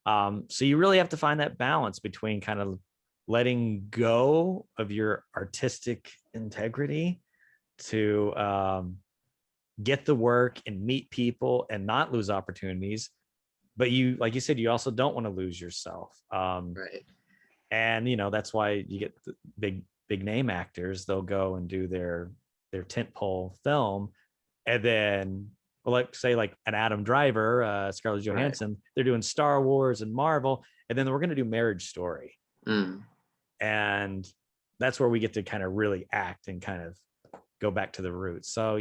So you really have to find that balance between kind of letting go of your artistic integrity to get the work and meet people and not lose opportunities. But you, like you said, you also don't want to lose yourself. Right. And that's why you get the big name actors. They'll go and do their tentpole film, and then, well, like say like an Adam Driver, Scarlett Johansson, right, they're doing Star Wars and Marvel, and then we're going to do Marriage Story. And that's where we get to kind of really act and kind of go back to the roots. So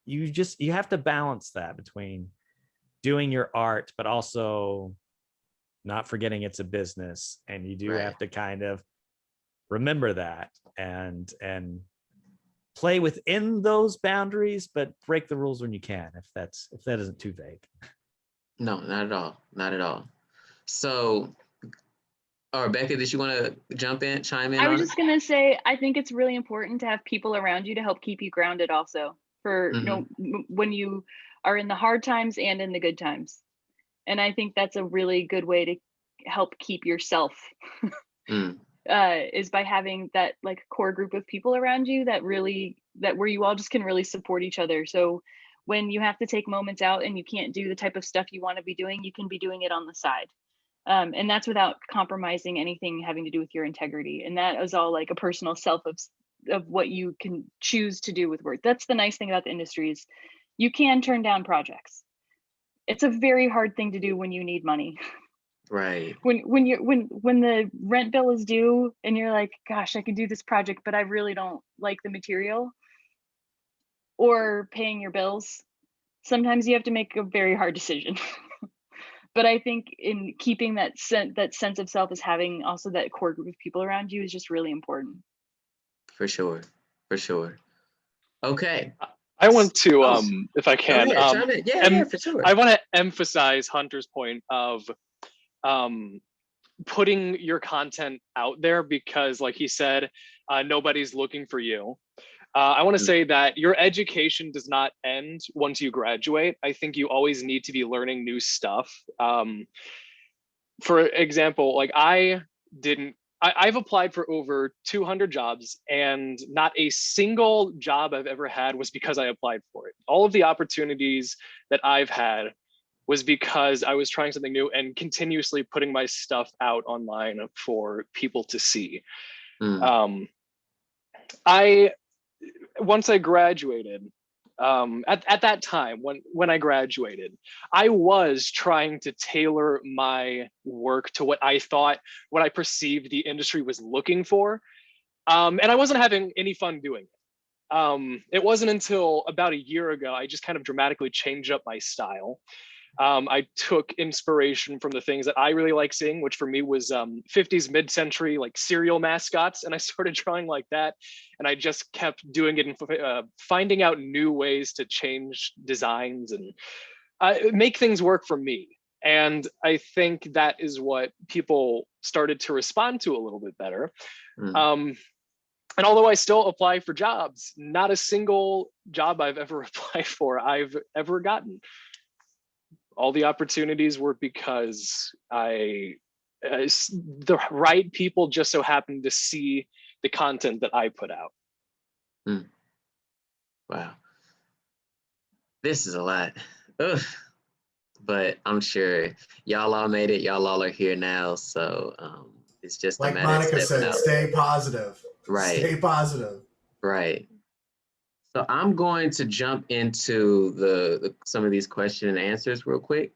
you have to balance that between doing your art, but also not forgetting it's a business, and you do have to kind of remember that and play within those boundaries, but break the rules when you can, if that isn't too vague. No, not at all. Not at all. So, Rebecca, did you want to chime in? I was just going to say, I think it's really important to have people around you to help keep you grounded also for, when you are in the hard times and in the good times. And I think that's a really good way to help keep yourself is by having that like core group of people around you that where you all just can really support each other. So when you have to take moments out and you can't do the type of stuff you want to be doing, you can be doing it on the side. And that's without compromising anything having to do with your integrity. And that is all like a personal self of what you can choose to do with work. That's the nice thing about the industry is you can turn down projects. It's a very hard thing to do when you need money. Right. When the rent bill is due and you're like, gosh, I could do this project, but I really don't like the material, or paying your bills. Sometimes you have to make a very hard decision. But I think in keeping that sense of self, is having also that core group of people around you is just really important. For sure. Okay. I want to, if I can, yeah, for sure. I want to emphasize Hunter's point of putting your content out there, because like he said, nobody's looking for you. I want to say that your education does not end once you graduate. I think you always need to be learning new stuff. For example, like I've applied for over 200 jobs, and not a single job I've ever had was because I applied for it. All of the opportunities that I've had was because I was trying something new and continuously putting my stuff out online for people to see. Once I graduated, at that time when I graduated, I was trying to tailor my work to what I perceived the industry was looking for, and I wasn't having any fun doing it. It wasn't until about a year ago I just kind of dramatically changed up my style. I took inspiration from the things that I really like seeing, which for me was 50s mid-century like cereal mascots, and I started drawing like that, and I just kept doing it and finding out new ways to change designs and make things work for me. And I think that is what people started to respond to a little bit better. And although I still apply for jobs, not a single job I've ever applied for I've ever gotten. All the opportunities were because the right people just so happened to see the content that I put out. Wow. This is a lot. Ugh. But I'm sure y'all all made it. Y'all all are here now. So it's just like a matter Monica of said, out. Stay positive. Right. Stay positive. Right. So I'm going to jump into some of these question and answers real quick.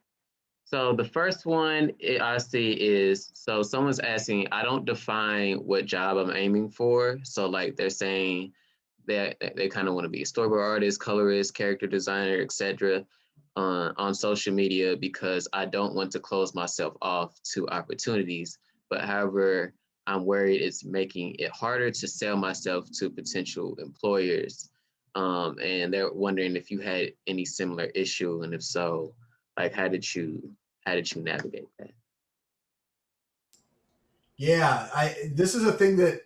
So the first one I see is, so someone's asking, I don't define what job I'm aiming for. So like they're saying that they kind of want to be a storyboard artist, colorist, character designer, etc. On social media, because I don't want to close myself off to opportunities. But however, I'm worried it's making it harder to sell myself to potential employers. And they're wondering if you had any similar issue, and if so, like how did you navigate that? Yeah, this is a thing that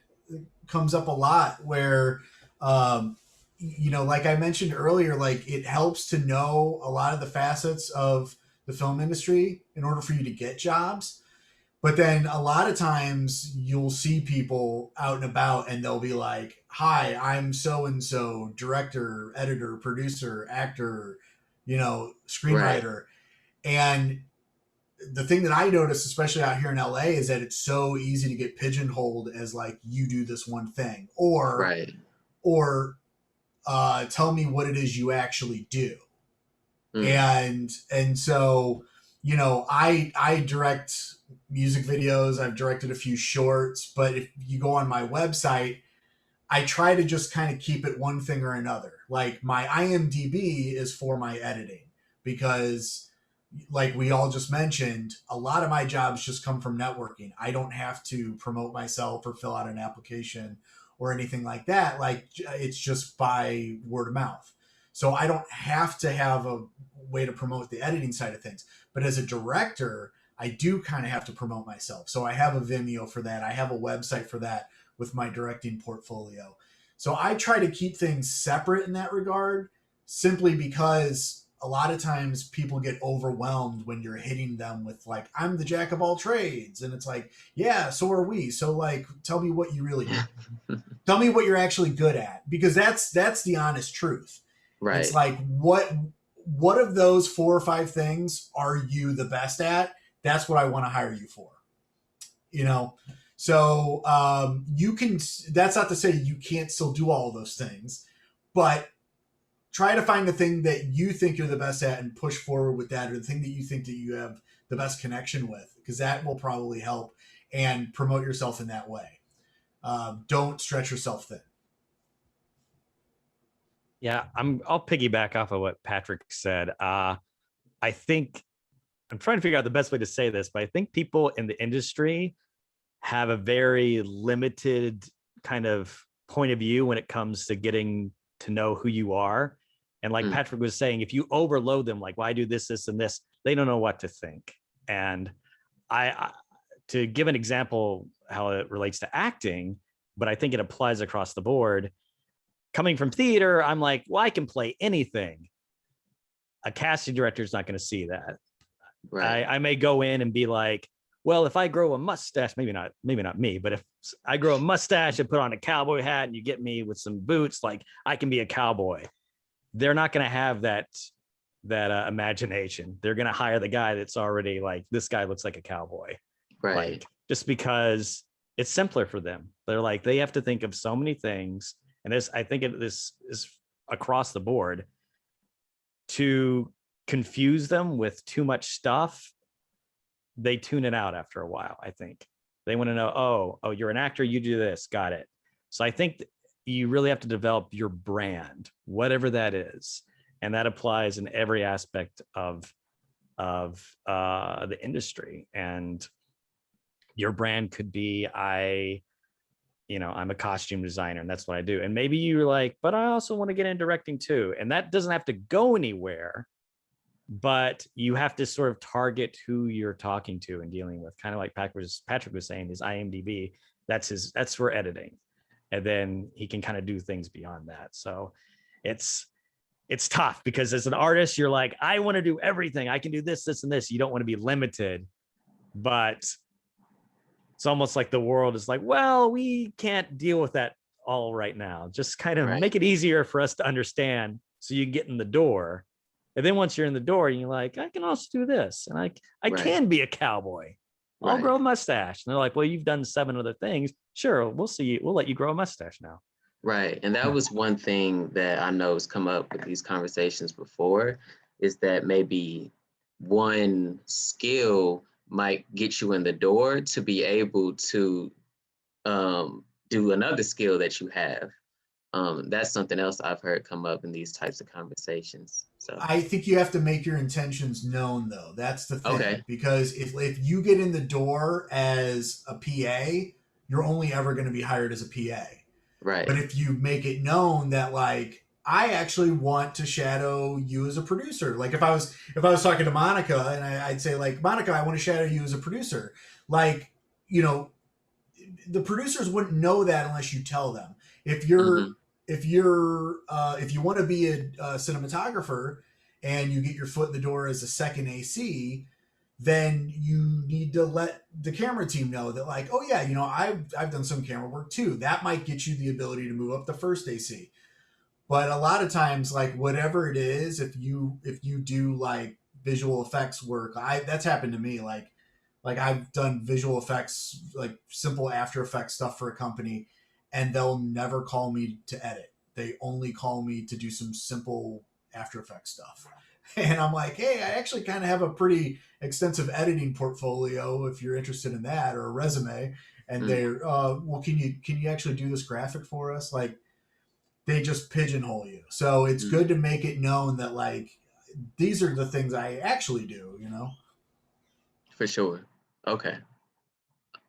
comes up a lot where like I mentioned earlier, like it helps to know a lot of the facets of the film industry in order for you to get jobs. But then a lot of times you'll see people out and about and they'll be like, "Hi, I'm so and so, director, editor, producer, actor, Right. screenwriter." And the thing that I noticed, especially out here in LA, is that it's so easy to get pigeonholed as like you do this one thing, or Right. or tell me what it is you actually do. And so I direct music videos. I've directed a few shorts, but if you go on my website, I try to just kind of keep it one thing or another. Like my IMDb is for my editing, because like we all just mentioned, a lot of my jobs just come from networking. I don't have to promote myself or fill out an application or anything like that. Like it's just by word of mouth. So I don't have to have a way to promote the editing side of things. But as a director, I do kind of have to promote myself. So I have a Vimeo for that. I have a website for that with my directing portfolio. So I try to keep things separate in that regard, simply because a lot of times people get overwhelmed when you're hitting them with like, I'm the jack of all trades. And it's like, yeah, so are we. So like, tell me what you really do. Tell me what you're actually good at, because that's the honest truth. Right. It's like, what of those 4 or 5 things are you the best at? That's what I want to hire you for. So you can, that's not to say you can't still do all those things, but try to find the thing that you think you're the best at and push forward with that, or the thing that you think that you have the best connection with, because that will probably help, and promote yourself in that way. Don't stretch yourself thin. Yeah, I'll piggyback off of what Patrick said. I think I'm trying to figure out the best way to say this, but I think people in the industry have a very limited kind of point of view when it comes to getting to know who you are. And like Patrick was saying, if you overload them, like, well, I do this, this, and this, they don't know what to think. And I to give an example how it relates to acting, but I think it applies across the board. Coming from theater, I'm like, well, I can play anything. A casting director is not going to see that. Right. I may go in and be like, well, if I grow a mustache, maybe not me, but if I grow a mustache and put on a cowboy hat and you get me with some boots, like I can be a cowboy. They're not going to have that imagination. They're going to hire the guy that's already like, this guy looks like a cowboy. Right. Like, just because it's simpler for them. They're like, they have to think of so many things. And I think this is across the board. To confuse them with too much stuff, they tune it out after a while. I think they want to know, oh, you're an actor, you do this, got it. So I think you really have to develop your brand, whatever that is, and that applies in every aspect of the industry. And your brand could be, I'm a costume designer and that's what I do. And maybe you're like, but I also want to get in directing too. And that doesn't have to go anywhere, but you have to sort of target who you're talking to and dealing with. Kind of like Patrick was saying, his IMDb, that's for editing. And then he can kind of do things beyond that. So it's tough, because as an artist, you're like, I want to do everything. I can do this, this, and this. You don't want to be limited, but it's almost like the world is like, well, we can't deal with that all right now. Just kind of make it easier for us to understand so you can get in the door. And then once you're in the door, you're like, I can also do this. And I can be a cowboy. I'll grow a mustache. And they're like, well, you've done 7 other things. Sure, we'll see. We'll let you grow a mustache now. Right. And that was one thing that I know has come up with these conversations before, is that maybe one skill might get you in the door to be able to do another skill that you have. That's something else I've heard come up in these types of conversations. So, I think you have to make your intentions known, though. That's the thing. okay. Because if you get in the door as a PA, you're only ever going to be hired as a PA. Right. But if you make it known that, like, I actually want to shadow you as a producer. Like if I was talking to Monica and I'd say, like, Monica, I want to shadow you as a producer. Like, you know, the producers wouldn't know that unless you tell them. If you're Mhm. if you want to be a cinematographer and you get your foot in the door as a second AC, then you need to let the camera team know that, like, oh yeah, you know, I've done some camera work too. That might get you the ability to move up the first AC. But a lot of times, like, whatever it is, if you do like visual effects work, that's happened to me. Like I've done visual effects, like simple After Effects stuff for a company, and they'll never call me to edit. They only call me to do some simple After Effects stuff. And I'm like, hey, I actually kind of have a pretty extensive editing portfolio if you're interested in that, or a resume. And they're, well, can you actually do this graphic for us? Like, they just pigeonhole you. So it's good to make it known that, like, these are the things I actually do, you know? For sure. Okay.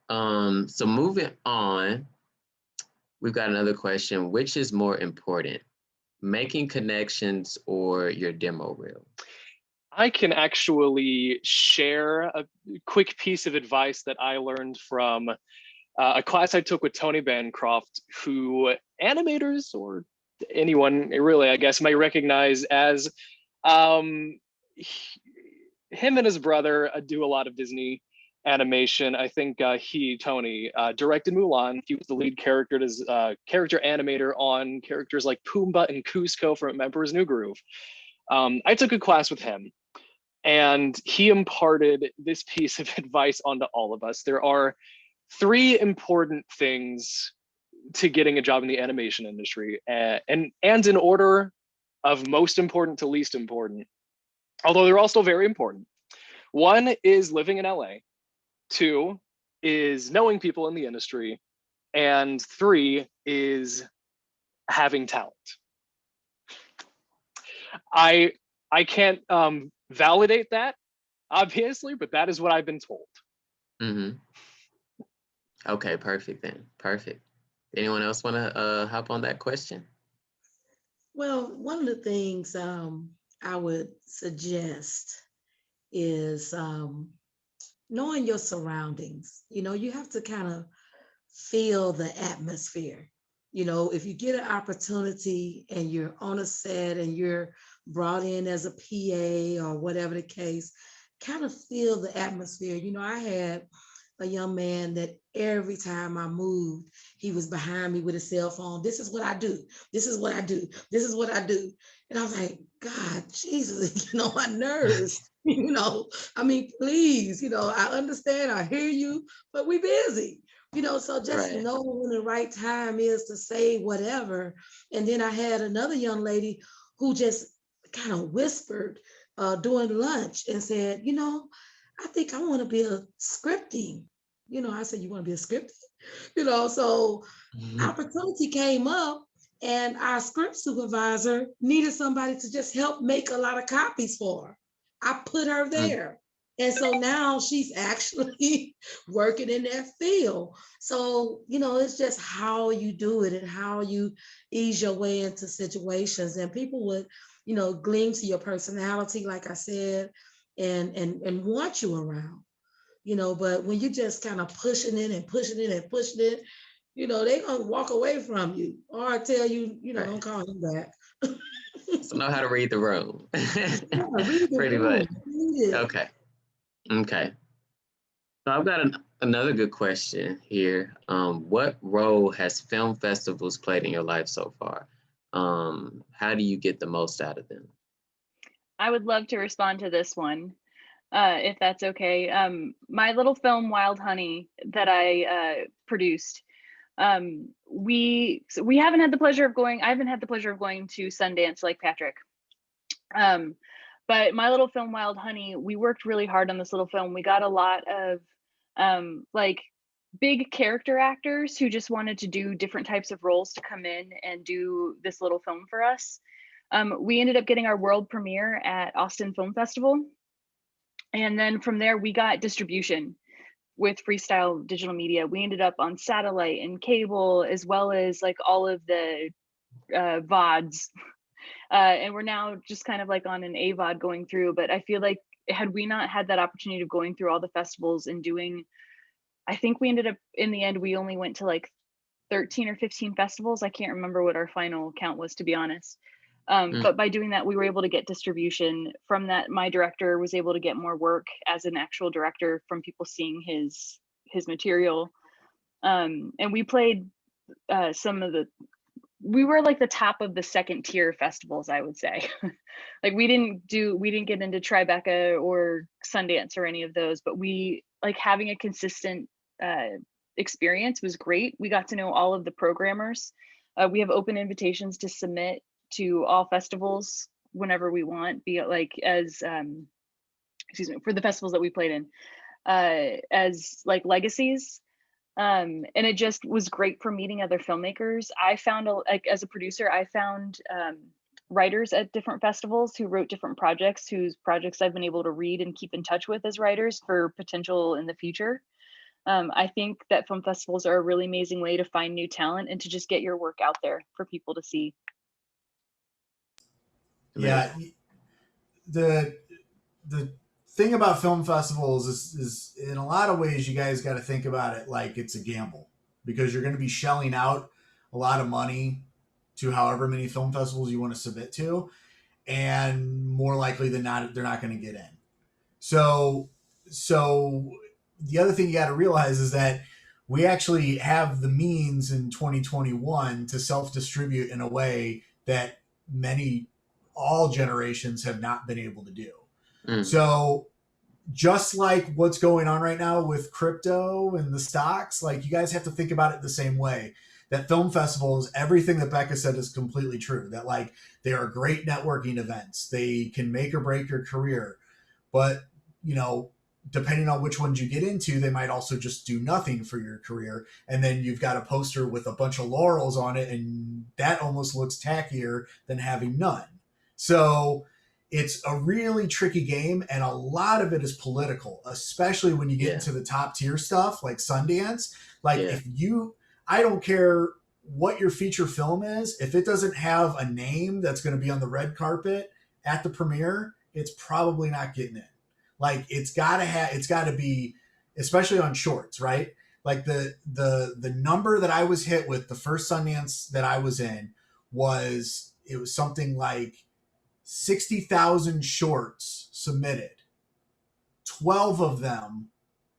So moving on, we've got another question. Which is more important, making connections or your demo reel? I can actually share a quick piece of advice that I learned from a class I took with Tony Bancroft, who animators or anyone really, I guess, may recognize as um, him and his brother do a lot of Disney animation. I think Tony, directed Mulan. He was the lead character as character animator on characters like Pumbaa and Cusco from Emperor's New Groove. I took a class with him, and he imparted this piece of advice onto all of us. There are three important things to getting a job in the animation industry, and in order of most important to least important, although they're all still very important. One is living in LA. Two is knowing people in the industry. And three is having talent. I can't validate that, obviously, but that is what I've been told. Mm-hmm. Okay, perfect then. Perfect. Anyone else want to hop on that question? Well, one of the things I would suggest is knowing your surroundings. You know, you have to kind of feel the atmosphere. You know, if you get an opportunity and you're on a set and you're brought in as a PA or whatever the case, kind of feel the atmosphere. You know, I had a young man that every time I moved, he was behind me with a cell phone. This is what I do. This is what I do. This is what I do. And I was like, God, Jesus, you know, my nerves, you know, I mean, please, you know, I understand, I hear you, but we busy. You know, so just Right. know when the right time is to say whatever. And then I had another young lady who just kind of whispered during lunch and said, you know, I think I want to be a scripting. You know, I said, you want to be a scripting? You know, so opportunity came up and our script supervisor needed somebody to just help make a lot of copies for her. I put her there. And so now she's actually working in that field. So, you know, it's just how you do it and how you ease your way into situations. And people would, you know, glean to your personality, like I said, and want you around, you know, but when you just kind of pushing it and pushing it and pushing it, you know, they're gonna walk away from you or tell you, you know, Right. don't call him back. So know how to read the room. Yeah, read the Pretty room. much. Read it. Okay. Okay. So I've got another good question here. What role has film festivals played in your life so far? How do you get the most out of them? I would love to respond to this one, if that's okay. My little film, Wild Honey, that I produced, We haven't had the pleasure of going. I haven't had the pleasure of going to Sundance like Patrick. But My Little Film Wild Honey, we worked really hard on this little film. We got a lot of like big character actors who just wanted to do different types of roles to come in and do this little film for us. We ended up getting our world premiere at Austin Film Festival. And then from there, we got distribution with Freestyle Digital Media. We ended up on satellite and cable, as well as like all of the VODs. And we're now just kind of like on an AVOD going through. But I feel like had we not had that opportunity of going through all the festivals and doing, I think we ended up in the end, we only went to like 13 or 15 festivals. I can't remember what our final count was, to be honest. But by doing that, we were able to get distribution. From that, my director was able to get more work as an actual director from people seeing his material. And we played we were like the top of the second tier festivals, I would say. Like we didn't get into Tribeca or Sundance or any of those, but we like having a consistent experience was great. We got to know all of the programmers. We have open invitations to submit to all festivals whenever we want, be it like as excuse me, for the festivals that we played in as like legacies. And it just was great for meeting other filmmakers. I found like as a producer, I found writers at different festivals who wrote different projects, whose projects I've been able to read and keep in touch with as writers for potential in the future. I think that film festivals are a really amazing way to find new talent and to just get your work out there for people to see. Yeah, the thing about film festivals is in a lot of ways you guys got to think about it like it's a gamble, because you're going to be shelling out a lot of money to however many film festivals you want to submit to, and more likely than not they're not going to get in. So the other thing you got to realize is that we actually have the means in 2021 to self-distribute in a way that all generations have not been able to do. So just like what's going on right now with crypto and the stocks, like you guys have to think about it the same way. That film festivals, everything that Becca said is completely true. That like they are great networking events. They can make or break your career. But, you know, depending on which ones you get into, they might also just do nothing for your career. And then you've got a poster with a bunch of laurels on it, and that almost looks tackier than having none. So it's a really tricky game, and a lot of it is political, especially when you get into the top tier stuff like Sundance. Like I don't care what your feature film is, if it doesn't have a name that's going to be on the red carpet at the premiere, it's probably not getting in. Like it's got to be, especially on shorts, right? Like the number that I was hit with the first Sundance that I was in was something like 60,000 shorts submitted. 12 of them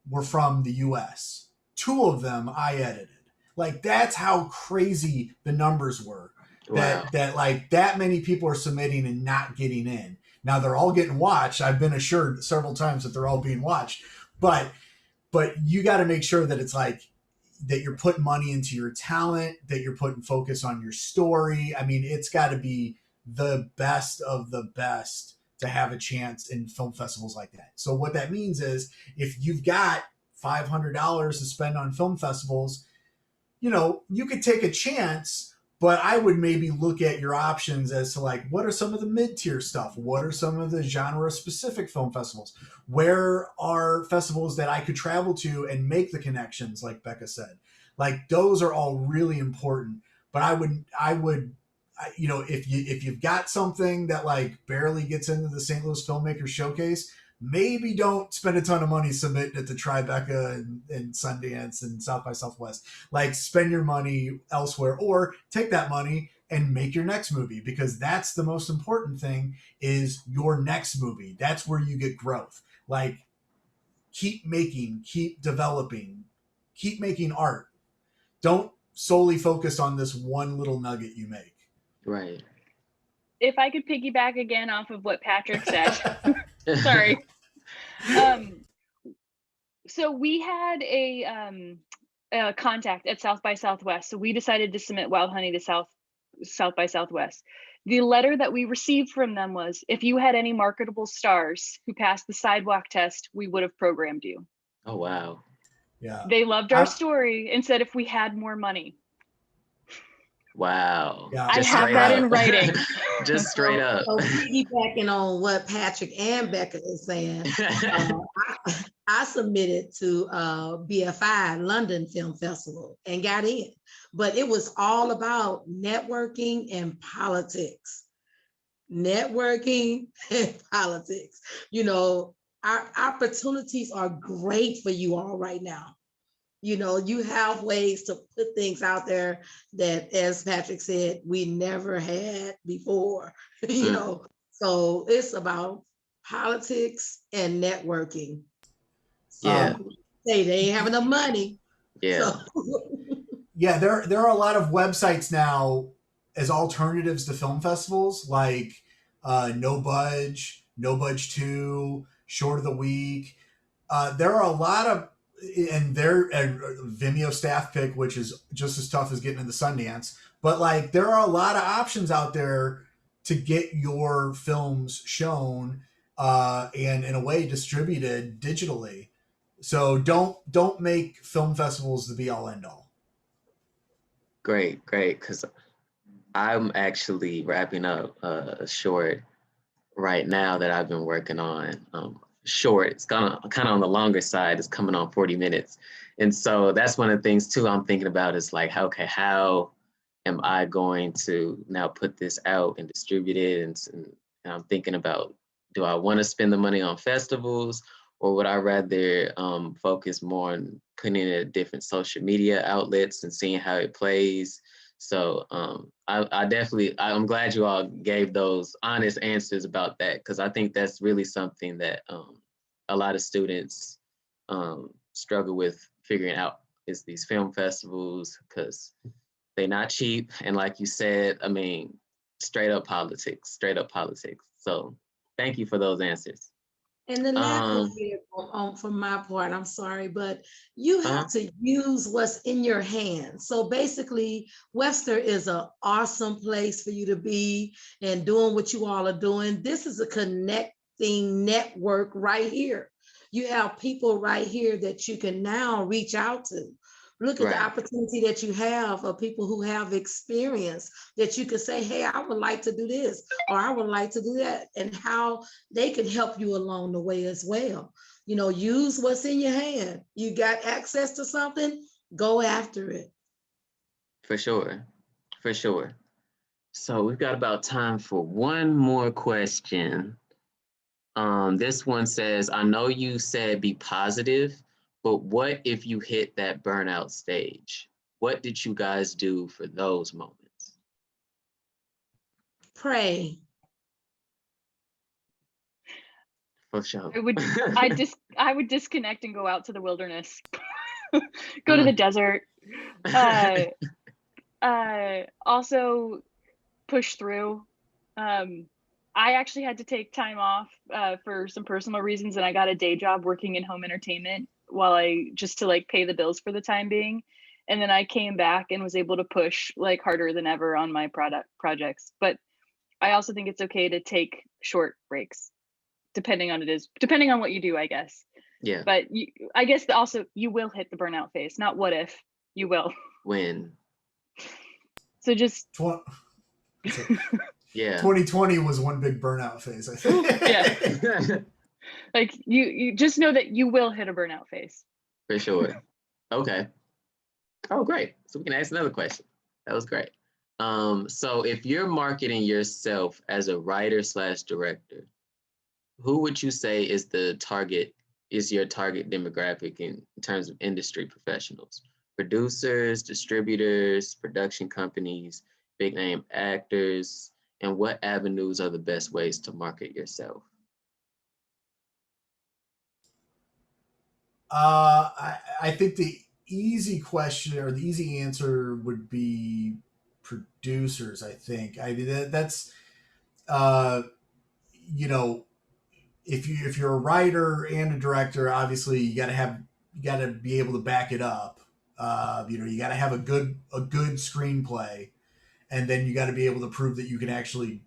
were from the US. 2 of them I edited. Like that's how crazy the numbers were. Wow. That like that many people are submitting and not getting in. Now they're all getting watched. I've been assured several times that they're all being watched. But you got to make sure that it's like that you're putting money into your talent, that you're putting focus on your story. I mean, it's got to be the best of the best to have a chance in film festivals like that. So what that means is if you've got $500 to spend on film festivals, you know, you could take a chance, but I would maybe look at your options as to like, what are some of the mid-tier stuff? What are some of the genre-specific film festivals? Where are festivals that I could travel to and make the connections, like Becca said? Like those are all really important. But I would, you know, if you've got something that like barely gets into the St. Louis Filmmakers Showcase, maybe don't spend a ton of money submitting it to Tribeca and Sundance and South by Southwest. Like spend your money elsewhere, or take that money and make your next movie, because that's the most important thing, is your next movie. That's where you get growth. Like keep making, keep developing, keep making art. Don't solely focus on this one little nugget you make. Right. If I could piggyback again off of what Patrick said, sorry. So we had contact at South by Southwest. So we decided to submit Wild Honey to South by Southwest. The letter that we received from them was, if you had any marketable stars who passed the sidewalk test, we would have programmed you. Oh, wow. Yeah. They loved our story and said if we had more money. Wow. Yeah. I have that in writing. Just straight up. So piggybacking on what Patrick and Becca is saying, I submitted to BFI London Film Festival and got in, but it was all about networking and politics. Networking and politics. You know, our opportunities are great for you all right now. You know, you have ways to put things out there that, as Patrick said, we never had before, you know. So it's about politics and networking. Yeah. Say they ain't have enough money. Yeah. So. Yeah, there are a lot of websites now as alternatives to film festivals, like No Budge, No Budge 2, Short of the Week. There are a lot of, and their Vimeo staff pick, which is just as tough as getting into Sundance. But like, there are a lot of options out there to get your films shown and in a way distributed digitally. So don't make film festivals the be all end all. Great, because I'm actually wrapping up a short right now that I've been working on. Short, it's kind of on the longer side. It's coming on 40 minutes. And so that's one of the things too I'm thinking about is like, okay, how am I going to now put this out and distribute it? And I'm thinking about, do I want to spend the money on festivals, or would I rather focus more on putting it at different social media outlets and seeing how it plays? So I'm glad you all gave those honest answers about that, because I think that's really something that a lot of students struggle with figuring out, is these film festivals, because they're not cheap. And like you said, I mean, straight up politics. So thank you for those answers. And the last one here from my part, I'm sorry, but you have to use what's in your hands. So basically, Webster is an awesome place for you to be and doing what you all are doing. This is a connecting network right here. You have people right here that you can now reach out to. Look at the opportunity that you have of people who have experience that you could say, hey, I would like to do this, or I would like to do that, and how they can help you along the way as well. You know, use what's in your hand. You got access to something, go after it. For sure. So we've got about time for one more question. This one says, I know you said be positive, but what if you hit that burnout stage? What did you guys do for those moments? Pray. For sure. I would disconnect and go out to the wilderness. Go to the desert. Also push through. I actually had to take time off for some personal reasons, and I got a day job working in home entertainment just to like pay the bills for the time being. And then I came back and was able to push like harder than ever on my projects. But I also think it's okay to take short breaks, depending on what you do, I guess. Yeah. But I guess also you will hit the burnout phase. Not what if, you will. When? So just. Yeah. 2020 was one big burnout phase, I think. Yeah. Like you just know that you will hit a burnout phase. For sure. Okay. Oh, great. So we can ask another question. That was great. So if you're marketing yourself as a writer/director, who would you say is your target demographic in terms of industry professionals? Producers, distributors, production companies, big name actors, and what avenues are the best ways to market yourself? I think the easy question or the easy answer would be producers. I think. I mean, that's you know, if you're a writer and a director, obviously you got to be able to back it up. You got to have a good screenplay, and then you got to be able to prove that you can actually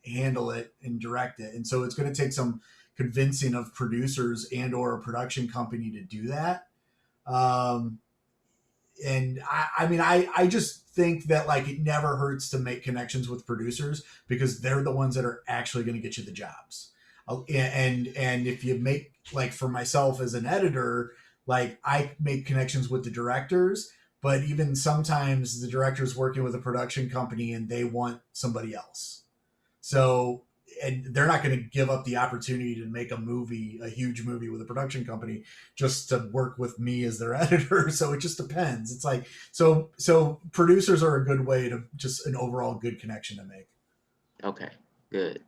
handle it and direct it. And so it's going to take some convincing of producers and or a production company to do that. And I mean, I just think that like it never hurts to make connections with producers because they're the ones that are actually going to get you the jobs. And if you make, like for myself as an editor, like I make connections with the directors, but even sometimes the director's working with a production company and they want somebody else. So, and they're not going to give up the opportunity to make a huge movie with a production company just to work with me as their editor. So it just depends. It's like, so producers are a good way to just an overall good connection to make. Okay, good.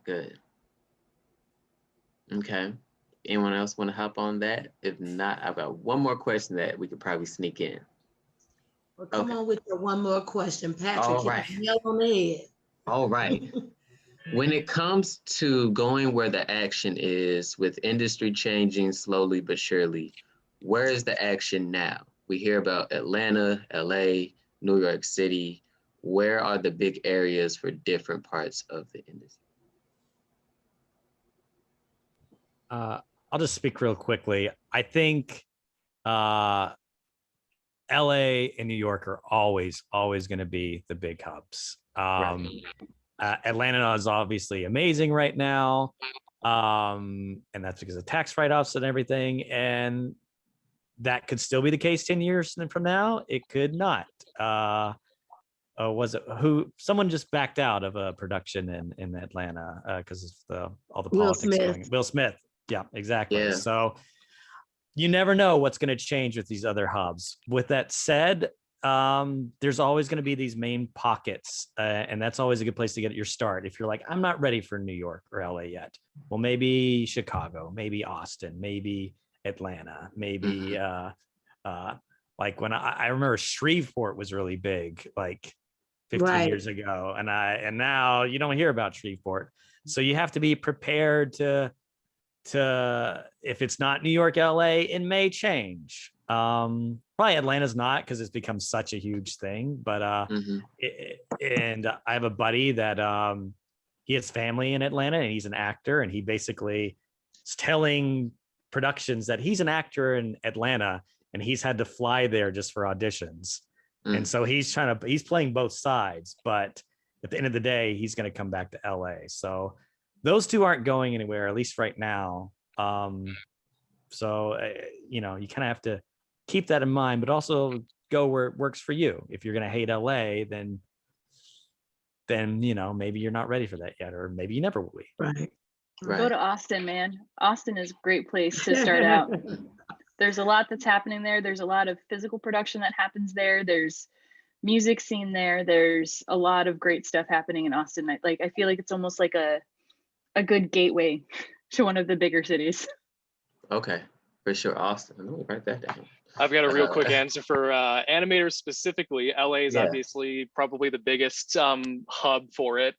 Okay. Anyone else want to hop on that? If not, I've got one more question that we could probably sneak in. Well, come on with your one more question, Patrick. All right. Nail on the head. All right. When it comes to going where the action is, with industry changing slowly but surely, where is the action now? We hear about Atlanta, LA, New York City. Where are the big areas for different parts of the industry? I'll just speak real quickly. I think LA and New York are always going to be the big hubs. Atlanta is obviously amazing right now. And that's because of tax write-offs and everything. And that could still be the case 10 years from now. It could not. Was it someone just backed out of a production in Atlanta because of all the politics going on. Will Smith. Yeah, exactly. Yeah. So you never know what's going to change with these other hubs. With that said, there's always going to be these main pockets, and that's always a good place to get your start. If you're like, I'm not ready for New York or LA yet, well, maybe Chicago, maybe Austin, maybe Atlanta, maybe like when I remember Shreveport was really big, like 15 years ago, and now you don't hear about Shreveport, so you have to be prepared to if it's not New York, LA, it may change. Probably Atlanta's not because it's become such a huge thing, but and I have a buddy that he has family in Atlanta and he's an actor, and he basically is telling productions that he's an actor in Atlanta and he's had to fly there just for auditions. And so he's playing both sides, but at the end of the day, he's going to come back to LA. So those two aren't going anywhere, at least right now. So you kind of have to keep that in mind, but also go where it works for you. If you're going to hate LA, then maybe you're not ready for that yet, or maybe you never will be. Right. Go to Austin, man. Austin is a great place to start out. There's a lot that's happening there. There's a lot of physical production that happens there. There's music scene there. There's a lot of great stuff happening in Austin. I feel like it's almost like a good gateway to one of the bigger cities. Okay, for sure. Austin. Let me write that down. I've got a real quick answer for animators specifically. LA is obviously probably the biggest hub for it,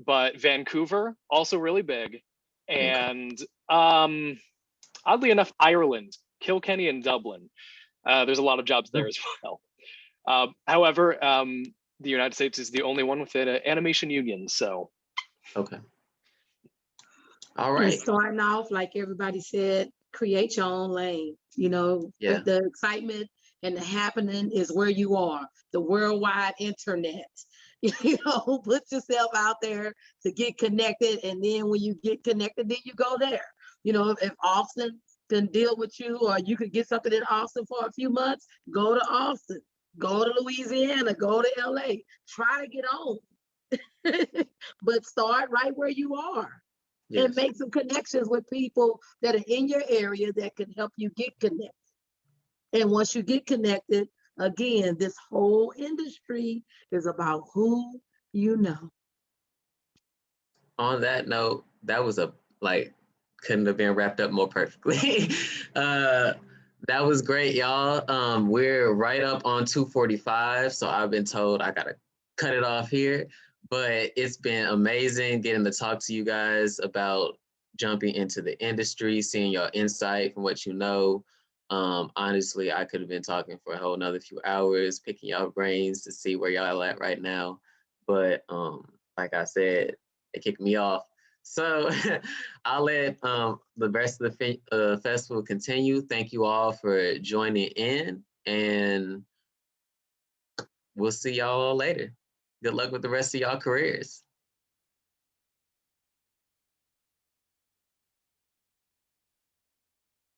but Vancouver also really big, and oddly enough, Ireland, Kilkenny, and Dublin. There's a lot of jobs there as well. However, the United States is the only one with an animation union. So, okay. All right. And starting off, like everybody said, create your own lane. The excitement and the happening is where you are, the worldwide internet. Put yourself out there to get connected. And then when you get connected, then you go there. If Austin can deal with you, or you could get something in Austin for a few months, go to Austin, go to Louisiana, go to LA, try to get on. But start right where you are. Yes. And make some connections with people that are in your area that can help you get connected. And once you get connected, again, this whole industry is about who you know. On that note, that was couldn't have been wrapped up more perfectly. That was great, y'all. We're right up on 2:45, so I've been told I gotta cut it off here. But it's been amazing getting to talk to you guys about jumping into the industry, seeing your insight from what you know. Honestly, I could have been talking for a whole nother few hours, picking y'all brains to see where y'all at right now. But like I said, it kicked me off. So I'll let the rest of the festival continue. Thank you all for joining in, and we'll see y'all later. Good luck with the rest of y'all careers.